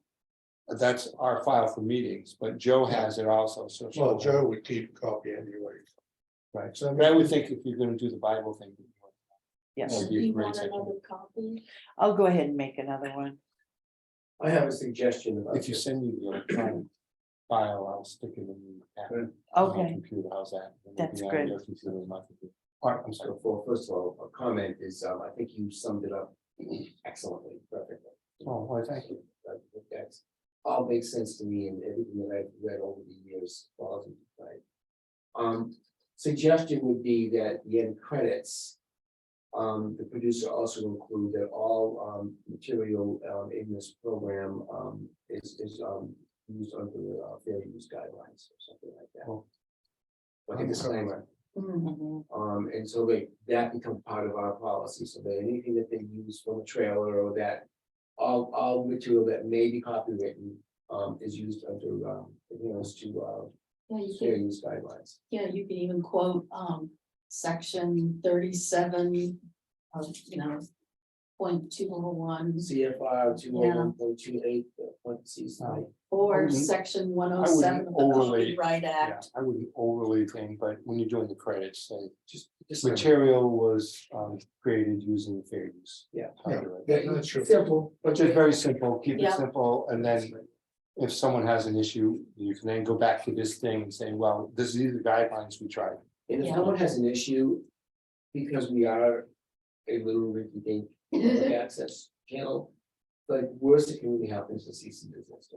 that's our file for meetings, but Joe has it also, so. Well, she'll- Joe would keep a copy anyway. Right, so I would think if you're gonna do the Bible thing. yes. That'd do be a you great want second. another copy? I'll go ahead and make another one. I have a suggestion about. If you this. send me the electronic file, I'll stick it in the app on my Okay, computer, how's that? It'll That's be on good. your computer and my computer. All right, I'm sorry. So for, first of all, a comment is, I think you summed it up excellently, perfectly. Oh, well, thank you. I think that's all makes sense to me and everything that I've read over the years. Falls into play. Suggestion would be that the end credits. The producer also include that all material in this program is used under fair use guidelines or something like that. Oh. Like a disclaimer. Mhm. And so that becomes part of our policy, so that anything that they use from a trailer or that. All material that may be copywritten is used under adherence to Yeah, you fair can, use guidelines. yeah, you can even quote, section 37 of, 0.201 CFR 201.28, parentheses, or wouldn't- section 107 of the overly- Copyright Yeah, Act. I wouldn't overly think, but when you're doing the credits, say, just. material was created using fair use. Yeah. Copyright. That's true. Simple, But just very simple, keep it Yeah. simple, and then if someone has an issue, you can then go back to this thing and say, well, these are the guidelines we tried. And if Yeah. someone has an issue, because we are a little rinky dink public access channel, the worst that can really happen is a cease and desist.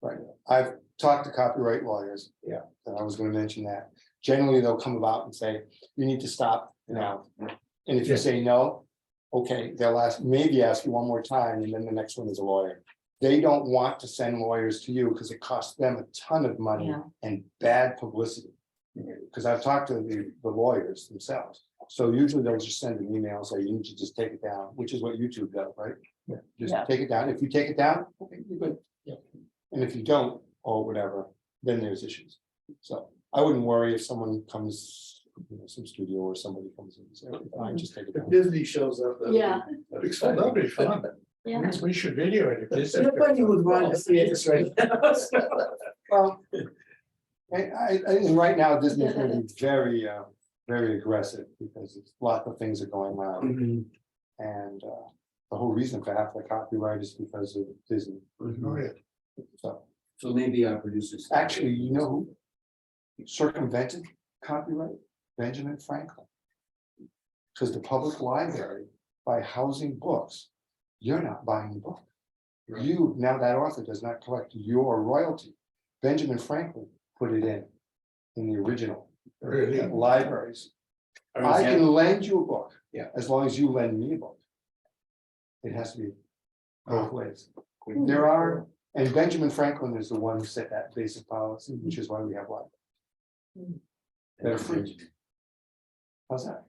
Right, I've talked to copyright lawyers. Yeah. And I was gonna mention that. Generally, they'll come about and say, you need to stop now. And if you Yeah. say no, okay, they'll maybe ask you one more time, and then the next one is a lawyer. They don't want to send lawyers to you because it costs them a ton of money Yeah. and bad publicity. Because I've talked to the lawyers themselves. So usually they'll just send an email, say you need to just take it down, which is what YouTube does, right? Yeah. Just Yeah. take it down. If you take it down, okay, you're good. Yeah. And if you don't, or whatever, then there's issues. So I wouldn't worry if someone comes, some studio or somebody comes in and says, okay, fine, just take it If down. Disney shows up. that'll be- Yeah. that'd be Oh, that'd be fun. Yeah. We should video it. If this is- Nobody would want to see this right now. Well, and right now Disney is going to be very, very aggressive because lots of things are going on. Mhm. And the whole reason for half the copyright is because of Disney. Oh, yeah. So So maybe our producers. actually, you know who circumvented copyright? Benjamin Franklin. Because the public library, by housing books, you're not buying the book. You, now that author does not collect your royalty. Benjamin Franklin put it in the original Really? libraries. I can lend you a book. Yeah. As long as you lend me a book. It has to be both ways. Hmm. There are, and Benjamin Franklin is the one who set that basic policy, which is why we have libraries. They're free. How's that?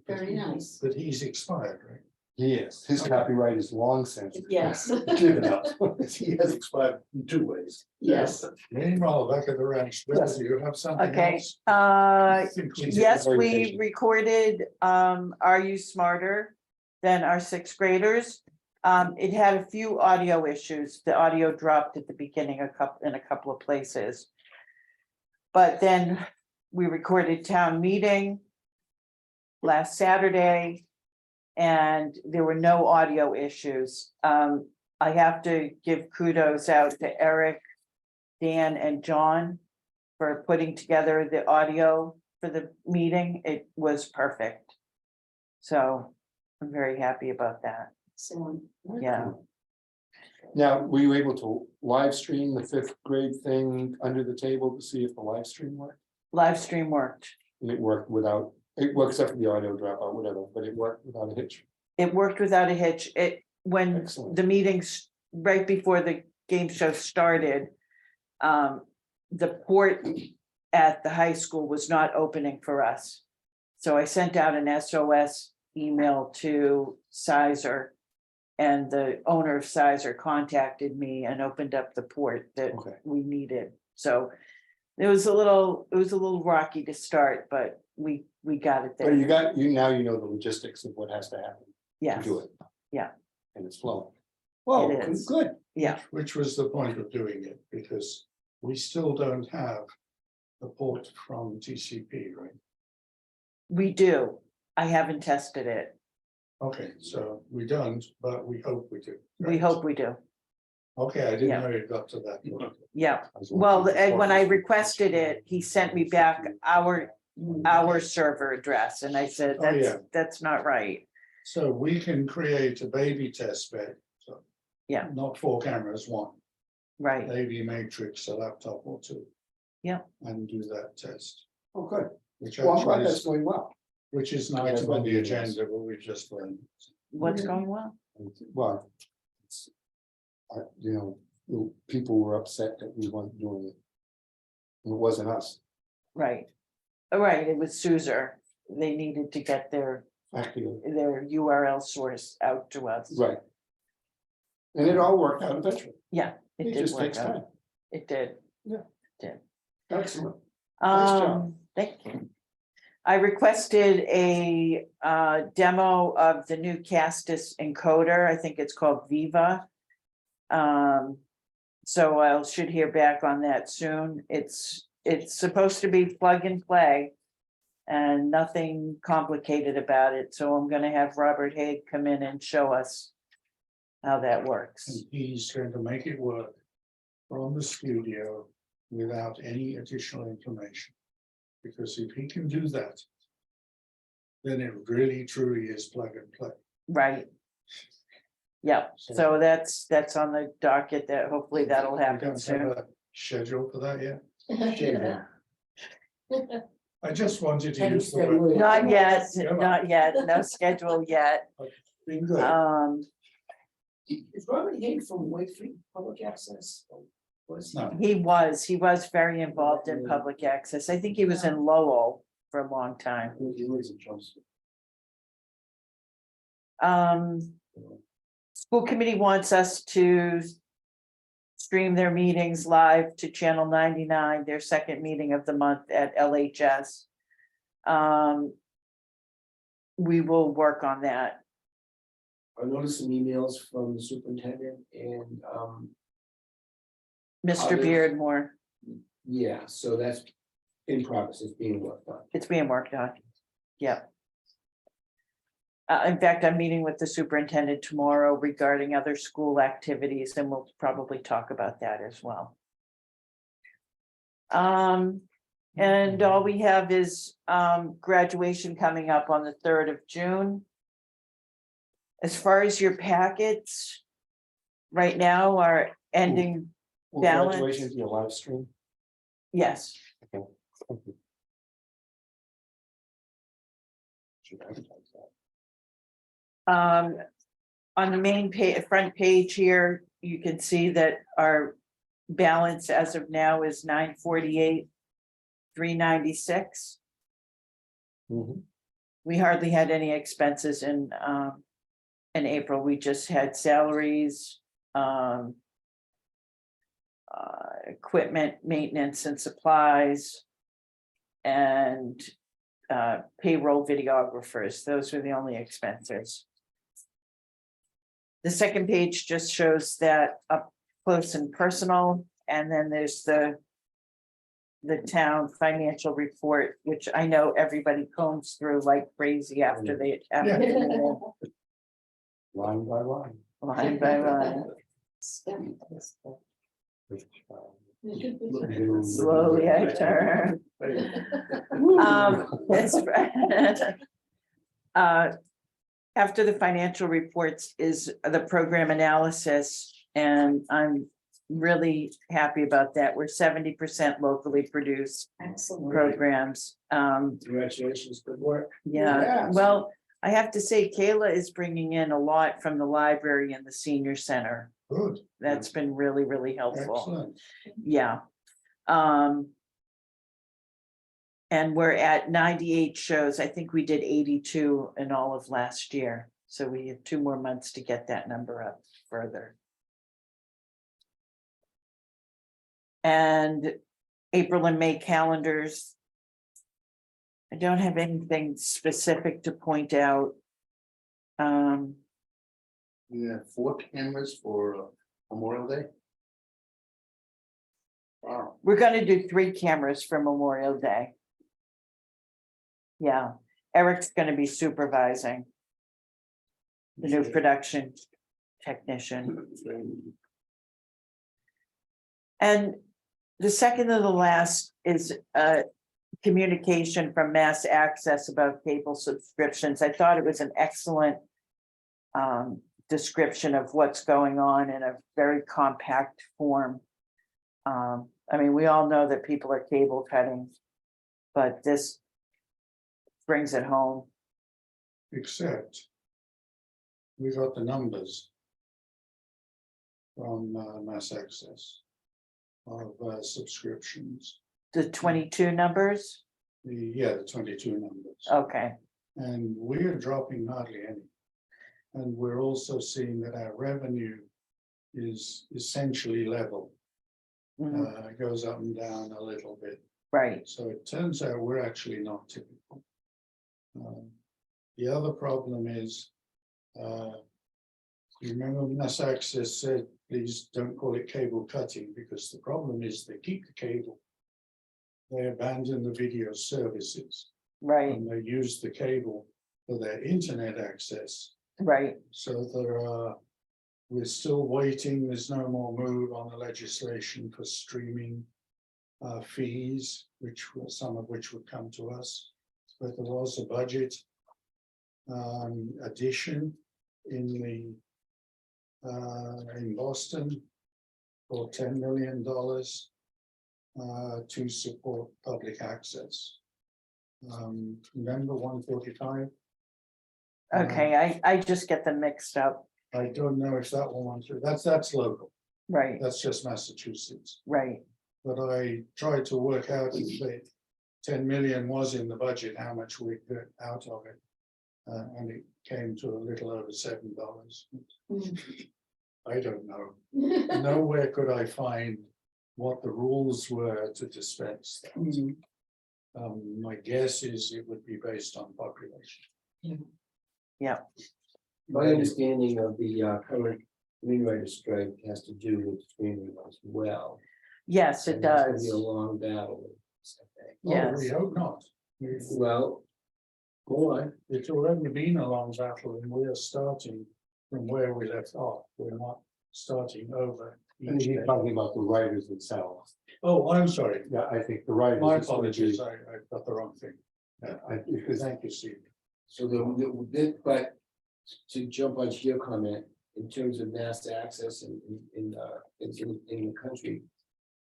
Very nice. But he's expired, right? He is. His copyright is long since Yes, given up. He has expired in two ways. yes. Meanwhile, back at the ranch, Bill, do you have something Okay, else? yes, very we patient. recorded, Are You Smarter Than Our Sixth Graders? It had a few audio issues. The audio dropped at the beginning in a couple of places. But then we recorded town meeting last Saturday, and there were no audio issues. I have to give kudos out to Eric, Dan, and John for putting together the audio for the meeting. It was perfect. So I'm very happy about that. Excellent. Yeah. Now, were you able to live stream the fifth grade thing under the table to see if the live stream worked? Live stream worked. And it worked without, it worked except for the audio dropout, whatever, but it worked without a hitch. It worked without a hitch. When Excellent. the meetings, right before the game show started, the port at the high school was not opening for us. So I sent out an SOS email to Sizer, and the owner of Sizer contacted me and opened up the port that Okay. we needed. So it was a little rocky to start, but we got it But there. now you know the logistics of what has to happen to Yes, do it. Yeah. And it's flowing. Well, It is. good. yeah, Which was the point of doing it, because we still don't have the port from TCP, right? we do. I haven't tested it. Okay, so we don't, but we hope we do. We hope we do. Okay, I didn't Yeah. know it got to that point. Yeah. I was Well, looking and when I for- requested it, he sent me back our server address, and I said, Oh, yeah. that's not right. So we can create a baby test bed, so. Yeah. Not 4 cameras, 1, Right, baby matrix, a laptop or 2. Yeah. And do that test, Oh, good. which Well, I'm glad actually that's is, going well. which is an Yeah, item on the yes. agenda, but we just learned. what's going well? Well. You know, people were upset that we weren't doing it. It wasn't us, Right. Right, it was Suzer. They needed to get their actually, URL source out to us. right. And it all worked out eventually. Yeah, it It did just work takes out. time. It did. Excellent. Nice job. Thank you. I requested a demo of the new Castus encoder. I think it's called Viva. So I should hear back on that soon. It's supposed to be plug and play and nothing complicated about it. So I'm gonna have Robert Haig come in and show us how that works. And he's going to make it work from the studio without any additional information. Because if he can do that, then it really truly is plug and play. Right. Yep, so that's on the docket that hopefully that'll We happen don't have soon. a schedule for that yet. Yeah. I just wanted to Thanks, use the word. February. Not yet, Come on. not yet, no schedule yet. Been good. Is Robert Haig from Wakefield Public Access? Was No. He was very involved in public access. I think he was in Lowell for a long time. He lives in Chelmsford. School committee wants us to stream their meetings live to channel 99, their second meeting of the month at LHS. We will work on that. I noticed some emails from the superintendent and, Mr. Others- Beardmore, yeah, so that's in progress, it's being worked on. it's being worked on. Yep. In fact, I'm meeting with the superintendent tomorrow regarding other school activities, and we'll probably talk about that as well. And all we have is graduation coming up on the 3rd of June. As far as your packets, right now are ending, Will Balance. graduation be a live stream? yes, Okay. Thank you. Should advertise that. on the main page, front page here, you can see that our balance as of now is 948, 396. Mhm. We hardly had any expenses in April. We just had salaries, equipment, maintenance and supplies, and payroll videographers. Those were the only expenses. The second page just shows that up close and personal, and then there's the town financial report, which I know everybody combs through like crazy after they. Line by line. Line by line. Slowly I turn. After the financial reports is the program analysis, and I'm really happy about that. We're 70% locally produced Excellent. programs. Congratulations, good work. Yeah, Yes. well, I have to say Kayla is bringing in a lot from the library and the senior center. Good, That's been really, really helpful. excellent. Yeah. And we're at 98 shows. I think we did 82 in all of last year. So we have 2 more months to get that number up further. And April and May calendars. I don't have anything specific to point out. Yeah, 4 cameras for Memorial Day. Wow. We're gonna do 3 cameras for Memorial Day. Yeah, Eric's gonna be supervising the new production technician. And the second to the last is communication from Mass Access about cable subscriptions. I thought it was an excellent description of what's going on in a very compact form. I mean, we all know that people are cable cutting, but this brings it home. Except we got the numbers from Mass Access of subscriptions. The 22 numbers, The 22 numbers. okay, And we're dropping hardly any. And we're also seeing that our revenue is essentially level. mhm, It goes up and down a little bit. right, So it turns out we're actually not typical. The other problem is, you remember Mass Access said, please don't call it cable cutting, because the problem is they keep the cable. They abandon the video services right, and they use the cable for their internet access. right, So we're still waiting, there's no more move on the legislation for streaming fees, some of which would come to us. But there was a budget addition in Boston for $10 million to support public access. Remember 145? okay, I just get them mixed up, I don't know if that one went through. That's local. right, That's just Massachusetts. right, But I tried to work out if the 10 million was in the budget, how much we got out of it. And it came to a little over $7. I don't know. Nowhere could I find what the rules were to dispense that. My guess is it would be based on population. yeah. My understanding of the current screenwriter strike has to do with screenwriting as well. Yes, it And it's gonna does. be a long battle. I think. Oh, we Yes. hope not. Well, go on. It's already been a long battle and we are starting from where we left off. We're not starting over. I think he's talking about the writers themselves. Oh, I'm sorry. Yeah, I think the writers. My is gonna be- apologies. I got the wrong thing. Yeah, because Thank you, Steve. So but to jump onto your comment, in terms of mass access in the country.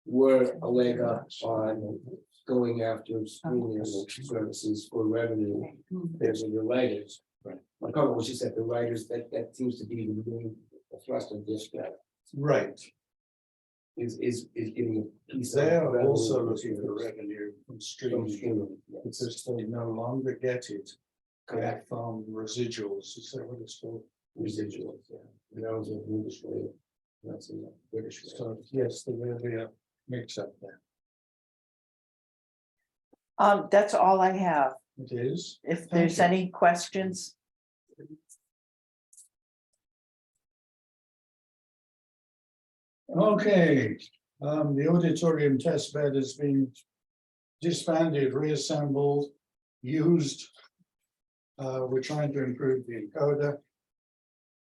We're a leg up on going after streaming services for revenue. There's the writers. Right. My comment was just that the writers, that seems to be the main thrust of this, Right. is getting a piece. They of are revenue also looking for revenue from from streaming streaming, yes. because they no longer get it. From residuals, is that what it's called? Residuals, yeah. And that was an English way. That's a British way. So, yes, there will be a mix up there. That's all I have. It is. If there's you. any questions, Okay, the auditorium test bed has been disbanded, reassembled, used. We're trying to improve the encoder.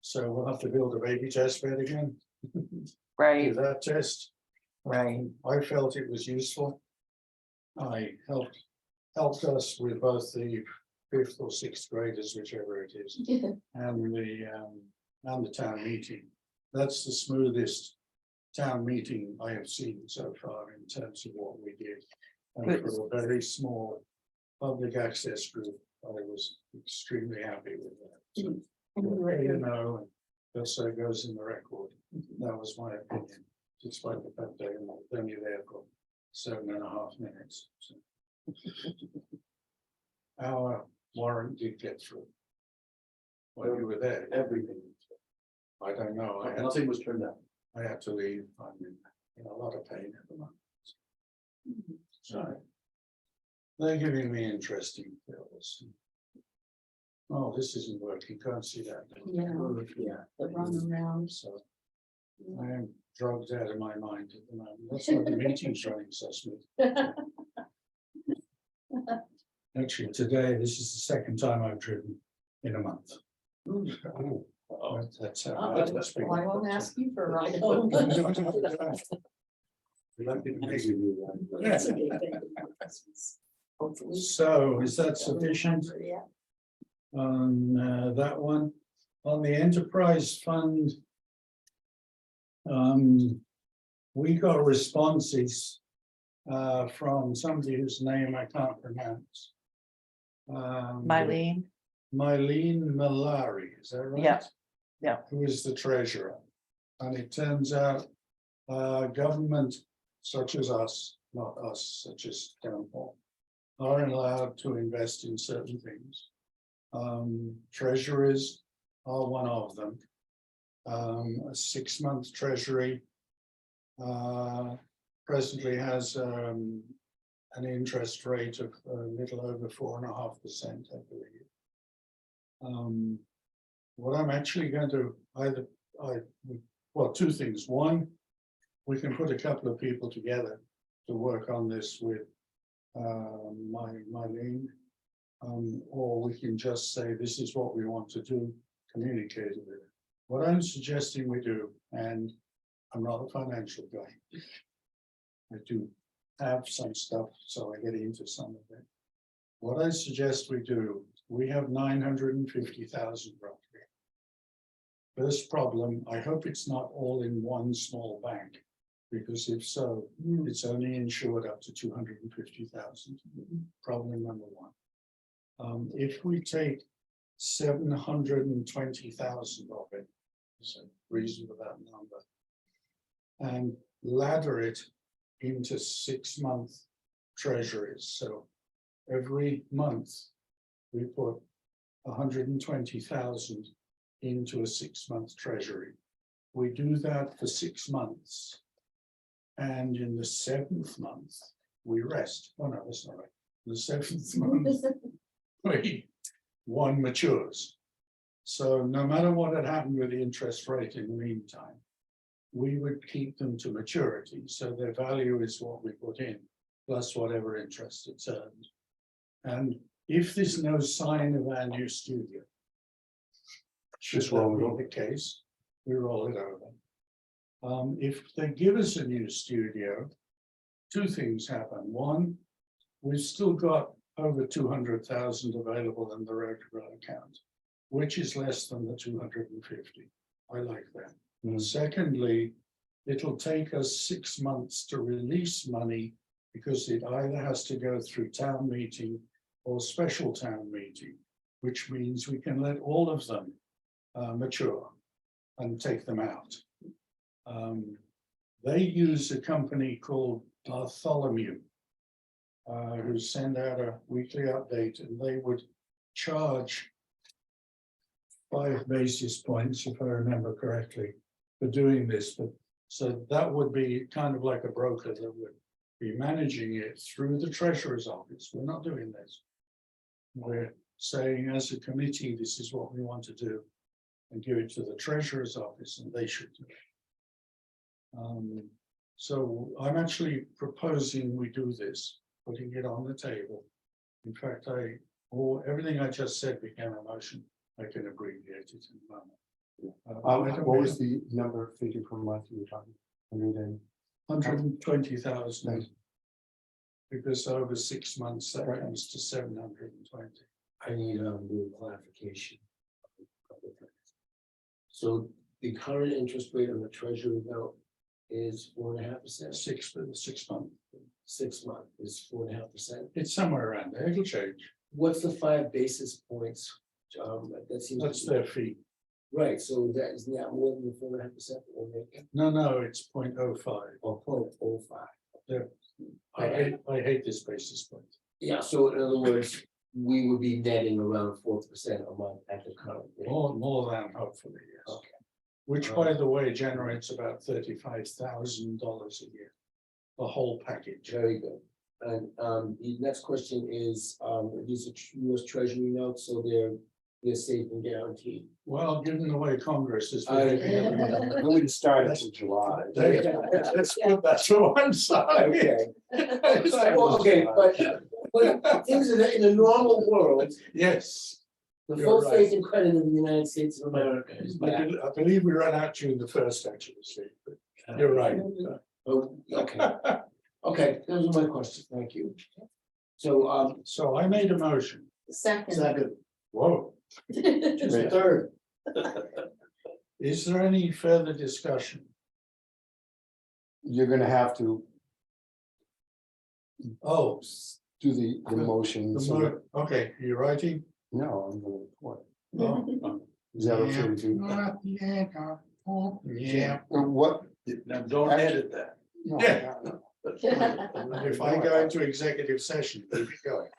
So we'll have to build a baby test bed again, do right, that test. right. I felt it was useful. I helped us with both the fifth or sixth graders, whichever it is, and the town meeting. That's the smoothest town meeting I have seen so far in terms of what we did. And for a very small public access group, I was extremely happy with that. So, you know, and so it goes in the record. That was my opinion, despite the fact that I was only there for 7.5 minutes. So. Our warrant did get through. When you were there, Everything. I don't know, Nothing was turned down. I had to leave, I'm in a lot of pain at the moment. So. They're giving me interesting bills. Oh, this isn't working, can't see that. Yeah. Yeah. The run around. So I am drugged out of my mind at the moment. That's why the meeting's running so smooth. Actually, today, this is the second time I've driven in a month. Oh, that's how bad it's been. I won't ask you for a ride home. Yeah. Hopefully. So is that sufficient Yeah. on that one? On the enterprise fund. We got responses from somebody whose name I can't pronounce. Mylene, Mylene Malari, is that right? Yeah, yeah. Who is the treasurer? And it turns out, government such as us, not us, such as town hall, aren't allowed to invest in certain things. Treasuries are one of them. A 6-month treasury presently has an interest rate of a little over 4.5%, I believe. What I'm actually going to well, two things. One, we can put a couple of people together to work on this with my name. Or we can just say, this is what we want to do, communicate with it. What I'm suggesting we do, and I'm not a financial guy. I do have some stuff, so I get into some of it. What I suggest we do, we have 950,000 roughly. First problem, I hope it's not all in one small bank, because if so, it's only insured up to 250,000. Problem number one. If we take 720,000 of it, it's a reasonable number, and ladder it into 6-month treasuries. So every month we put 120,000 into a 6-month treasury. We do that for 6 months. And in the 7th month, we rest. Oh no, that's not right. The 7th month, one matures. So no matter what had happened with the interest rate in the meantime, we would keep them to maturity, so their value is what we put in, plus whatever interest it's earned. And if there's no sign of our new studio, should Just roll it that over. be the case, we roll it over. If they give us a new studio, two things happen. One, we've still got over 200,000 available in the road account, which is less than the 250. I like that. Mhm. Secondly, it'll take us 6 months to release money because it either has to go through town meeting or special town meeting, which means we can let all of them mature and take them out. They use a company called Bartholomew, who send out a weekly update, and they would charge 5 basis points, if I remember correctly, for doing this. But so that would be kind of like a broker that would be managing it through the treasurer's office. We're not doing this. We're saying as a committee, this is what we want to do, and give it to the treasurer's office, and they should do it. So I'm actually proposing we do this, putting it on the table. In fact, everything I just said became a motion. I can abbreviate it in a moment. What was the number figure per month you were talking? 120,000. Thanks. Because over 6 months, that comes to 720. I need a little clarification. So the current interest rate on the treasury note is 4.5%. 6 months. 6 month is 4.5%. It's somewhere around there. It'll change. What's the 5 basis points? That seems. That's their fee. Right, so that is not more than the 4.5% that we're making, No, it's 0.05. or 0.05. I hate this basis point. Yeah, so in other words, we would be netting around 4% a month at the current rate. More than hopefully, yes. Okay. Which, by the way, generates about $35,000 a year. The whole package. Very good. And the next question is, these are US Treasury notes, so they're safe and guaranteed. Well, given the way Congress is I- behaving at the moment, We wouldn't start until July. let's put that to one side. Okay. Well, okay, but things in a normal world, Yes, the You're full right. faith and credit of the United States of America is back. I believe we ran out during the first actually, Steve, but you're right. Oh, okay, okay, those are my questions, thank you. So, So I made a motion. Second. Whoa, just a third. is there any further discussion? You're gonna have to Oh, do the motion. so that- okay, you writing? No, I'm gonna report. Oh, Is that okay with you? yeah, What? Now, don't edit that. No, Yeah. no. if I go into executive session, keep it going.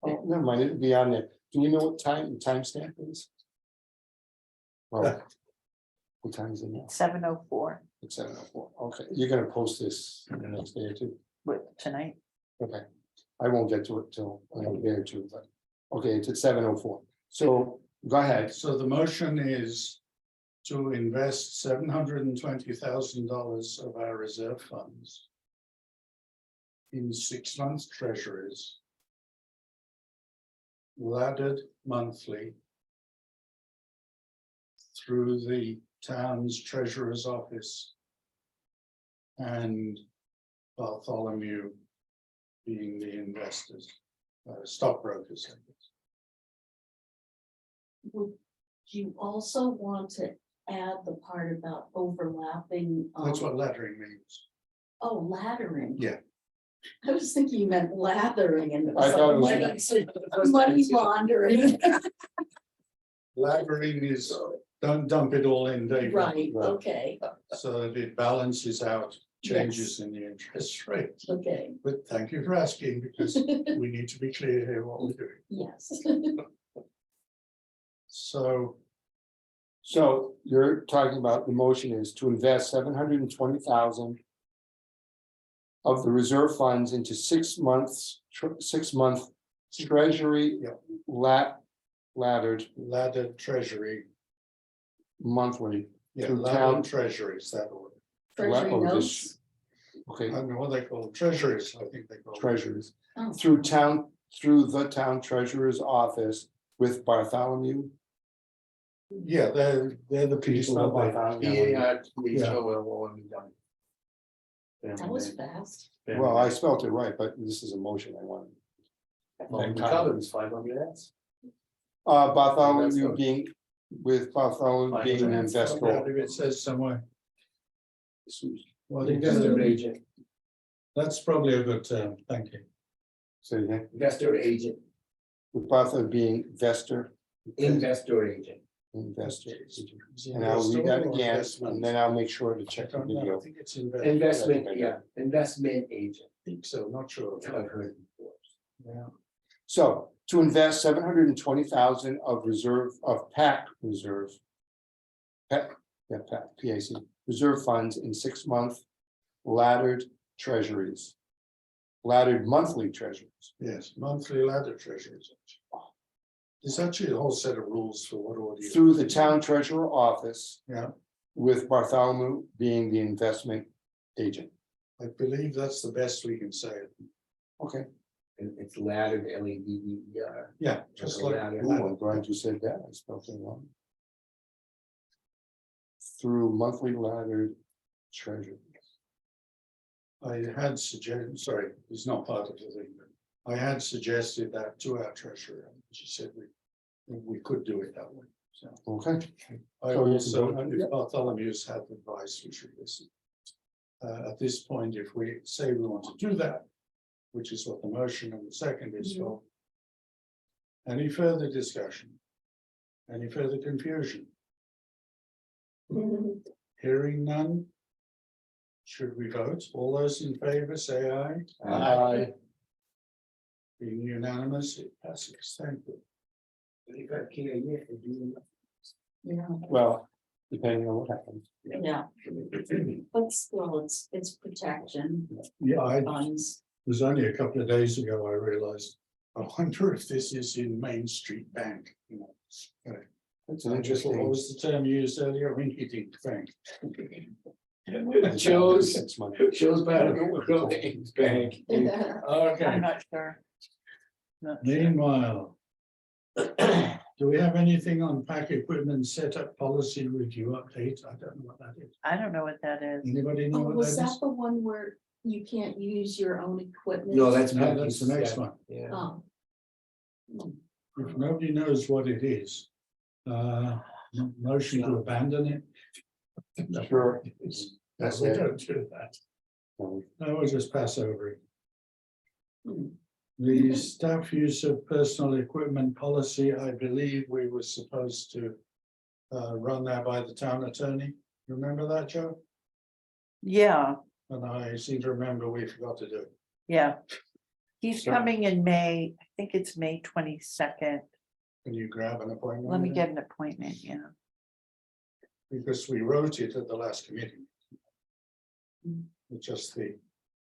Oh, never mind, it'll be on there. Do we know what timestamp is? Well, what time is it now? 7:04 It's 7:04. Okay, you're gonna post this in the next day or two. with tonight. Okay, I won't get to it till a day or two, but, okay, it's at 7:04. So, go ahead. So the motion is to invest $720,000 of our reserve funds in 6 months treasuries, laddered monthly through the town's treasurer's office and Bartholomew being the investors, stockbrokers, I guess. Would you also want to add the part about overlapping? That's what laddering means. Oh, laddering. Yeah. I was thinking you meant lathering and. I thought it was- Money laundering. Laddering is, don't dump it all in, David. Right, okay, So that it balances out changes in the interest rate. okay, But thank you for asking, because we need to be clear here what we're doing. yes. So, So you're talking about the motion is to invest 720,000 of the reserve funds into 6 months, 6 month treasury Yep. laddered ladder treasury, monthly. yeah, Through ladder town- and treasuries, that order. Treasury oh, notes. this- Okay, I don't know what they call them, treasuries, I think they call them. treasurers, Oh, through the town treasurer's office with Bartholomew. Yeah, they're the Could you people. spell that they- Bartholomew? BARTHOLOMU. that was fast. Well, I spelled it right, but this is a motion I wanted. Well, the cover is 500 ads. Bartholomew being, with Bartholomew being an Yeah, investor. if it says somewhere, well, Investor agent, that's probably a good term, thank you. So, yeah, investor agent, with Bartholomew being investor, investor agent. investor. Is it And I'll read that investor or again, investment? and then I'll make sure to I check the don't know, I video. think it's investment. Investment, yeah, investment agent. I think so, not sure. That's what I've heard before. Yeah. So to invest 720,000 of reserve of PAC reserve. PAC, yeah, PAC, PAC, reserve funds in 6-month laddered treasuries. Laddered monthly treasuries. Yes, monthly ladder treasuries. There's actually a whole set of rules for what order. Through the town treasurer office. Yeah. With Bartholomew being the investment agent. I believe that's the best we can say. Okay, And it's laddered, LADDER. Yeah, just like. Ladder. ooh, I'm glad you said that, I spelled it wrong. Through monthly laddered treasuries. I had suggested, sorry, it's not part of the thing, but I had suggested that to our treasurer, and she said we could do it that way, so. Okay, I So you also, can vote, yeah. if Bartholomew's had advice, we should listen. At this point, if we say we want to do that, which is what the motion and the second is for. Any further discussion? Any further confusion? Hearing none? Should we vote? All those in favor, say aye. Aye. Being unanimous, it passes. Thank you. Yeah, well, depending on what happens. yeah. But still, it's protection Yeah, it funds. was only a couple of days ago I realized, I wonder if this is in Main Street Bank, you know. It's an What interesting. was the term used earlier? Rinky dink bank. Shows, 6 months. shows better growing bank. Okay, I'm not sure. Not sure. meanwhile. Do we have anything on Pacc equipment setup policy review update? I don't know what that is. I don't know what that is. Anybody know Oh, what was that that is? the one where you can't use your own equipment? No, that's. No, that's the next one. Yeah. Oh. If nobody knows what it is, motion to abandon it. Sure. No, That's we it. don't do that. No, No, we'll just pass over it. Hmm. The staff use of personal equipment policy, I believe we were supposed to run that by the town attorney. Remember that, Joe? Yeah, And I seem to remember we forgot to do it. yeah. He's So- coming in May, I think it's May 22nd. Can you grab an appointment? Let me then? get an appointment, yeah. Because we wrote it at the last committee. Mm. It's just the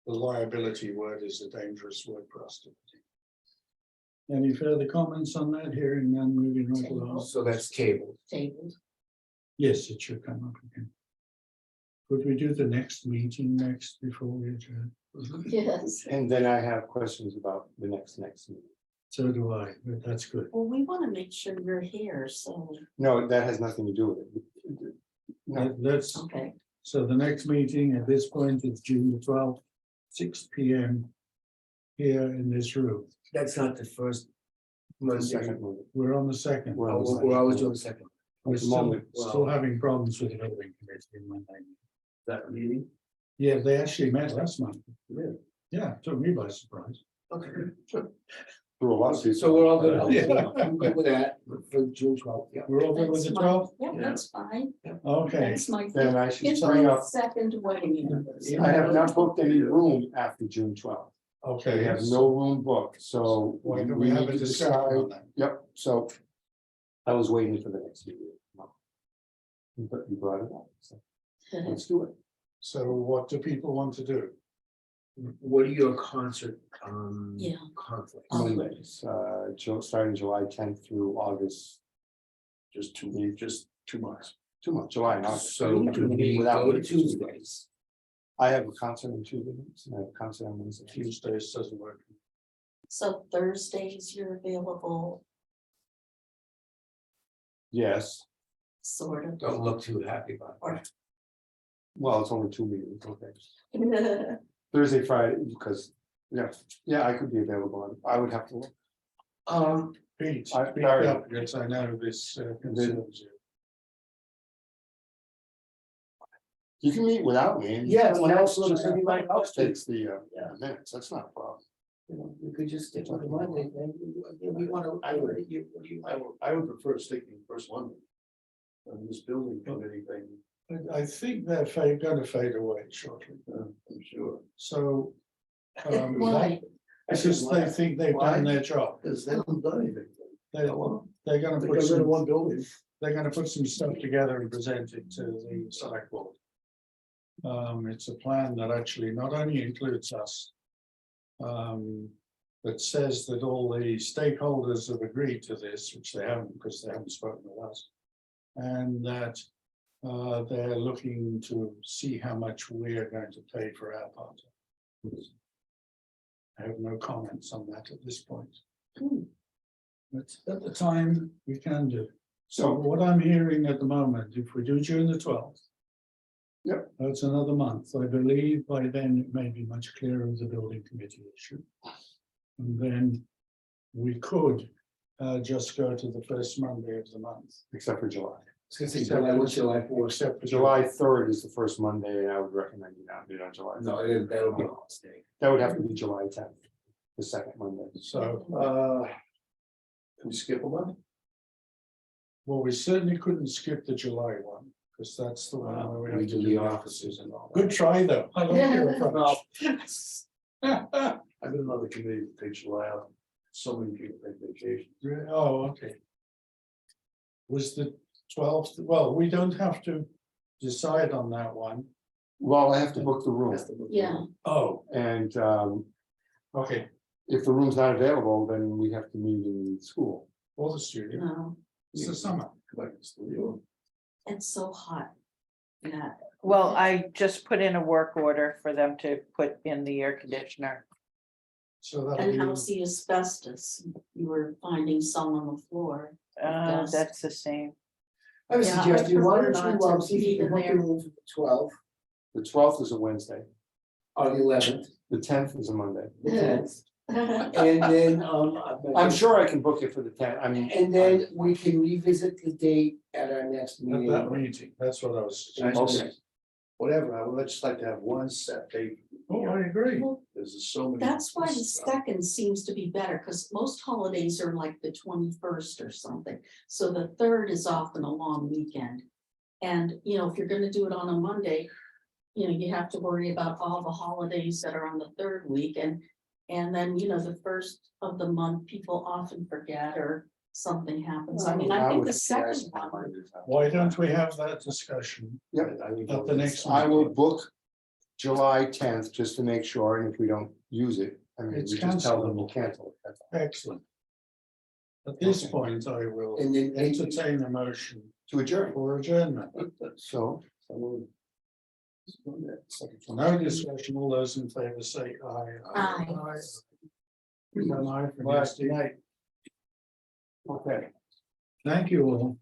liability word is a dangerous word for us to. Any further comments on that? Hearing none, moving right along. So that's tabled. Tabled. Yes, it should come up again. Could we do the next meeting next before we adjourn? Yes. And then I have questions about the next meeting. So do I, but that's good. Well, we want to make sure you're here, so, No, that has nothing to do with it. No, Let's, okay. so the next meeting at this point is June the 12th, 6 p.m. Here in this room. That's not the first the Monday. second one. We're on the second. We're on the We're always second. doing the second. We're at the still, moment. still having problems with the building committee in my name. That meeting? Yeah, they actually met last month. Really? Yeah, took me by surprise. Okay. Through a lot of people. So we're all good. Yeah. I'm good with that for June 12th. Yeah. We're all good with the That's 12th? Yeah, that's fine. Okay, That's my Then I should bring up, second wedding anniversary. I have not booked any room after June 12th. We okay. have no room booked, so. Why don't we have need a to discussion decide. on that? Yep, so. I was waiting for the next meeting. But you brought it up, so let's do it. So what do people want to do? what are your concert, Yeah. conflicts? Mondays, starting July 10th through August, Just 2 months. 2 months, July and August. So do we Without go to me. Tuesdays? I have a concert on Tuesdays, and I have a concert on Wednesday. Tuesdays doesn't work. So Thursdays you're available, Yes, sort of. Don't look too happy about that. well, it's only 2 meetings, okay. Yeah, Thursday, Friday, because, yeah, I could be available. I would have to look. Pete, speak Barry. up, because I know this concerns you. You can meet without me. and Yeah, someone else just- just everybody else takes the Yeah. minutes, that's not a problem. You know, we could just stick with the Monday, then we wanna, I would prefer sticking first Monday. On this building committee thing, I think they're gonna fade away shortly, I'm sure. so. Why? It's just they think they've done their job. Because they haven't done anything. They're gonna They put got rid of some, one building. they're gonna put some stuff together and present it to the select board. It's a plan that actually not only includes us. But says that all the stakeholders have agreed to this, which they haven't, because they haven't spoken to us. And that they're looking to see how much we're going to pay for our part. I have no comments on that at this point. But at the time, we can do. So what I'm hearing at the moment, if we do June the 12th. Yep. That's another month. I believe by then it may be much clearer of the building committee issue. And then we could just go to the first Monday of the month. Except for July. July, what's July 4th? Except for July 3rd is the first Monday, and I would recommend you not do it on July. No, 3rd. that'll be a holiday. That would have to be July 10th, the second Monday. So, Can we skip a month? well, we certainly couldn't skip the July one, because that's the one where we have We to do do the the offices offices and all. Good try, though. I like your approach. I've been on the committee that takes July out. So many people take vacation. Oh, okay. Was the 12th, well, we don't have to decide on that one. Well, I have to book the room, Yeah, Oh, and okay, if the room's not available, then we have to meet in school. or the studio, no, it's the summer. Come back to the studio. it's so hot. Yeah, Well, I just put in a work order for them to put in the air conditioner. So that'll and be, how's the asbestos? You were finding some on the floor. Yes. That's the same. I have a Yeah, I suggestion, why prefer don't not you, to see if be you can in book the there. room for the 12th, The 12th is a Wednesday, or the 11th, the 10th is a Monday. the 10th. And then, I'm sure I can book it for the 10th, I mean. and then we can revisit the date at our next at meeting. that meeting, that's what I was. And I Okay. just- Whatever, I would just like to have one set date. Oh, I agree. Well, There's so many. that's why the second seems to be better, because most holidays are like the 21st or something. So the third is often a long weekend. And, if you're gonna do it on a Monday, you have to worry about all the holidays that are on the third week and then, the first of the month, people often forget or something happens. I mean, I think the second one. Why don't we have that discussion Yep, at the next I will meeting? book July 10th just to make sure, and if we don't use it, I mean, we It's just tell them we'll cancelable. cancel it. That's all. Excellent. At this Okay. point, I will And then, entertain a motion To adjourn, for adjournment. so. No discussion, all those in favor say aye. Aye. Aye from Well, yesterday. Okay. Thank you all.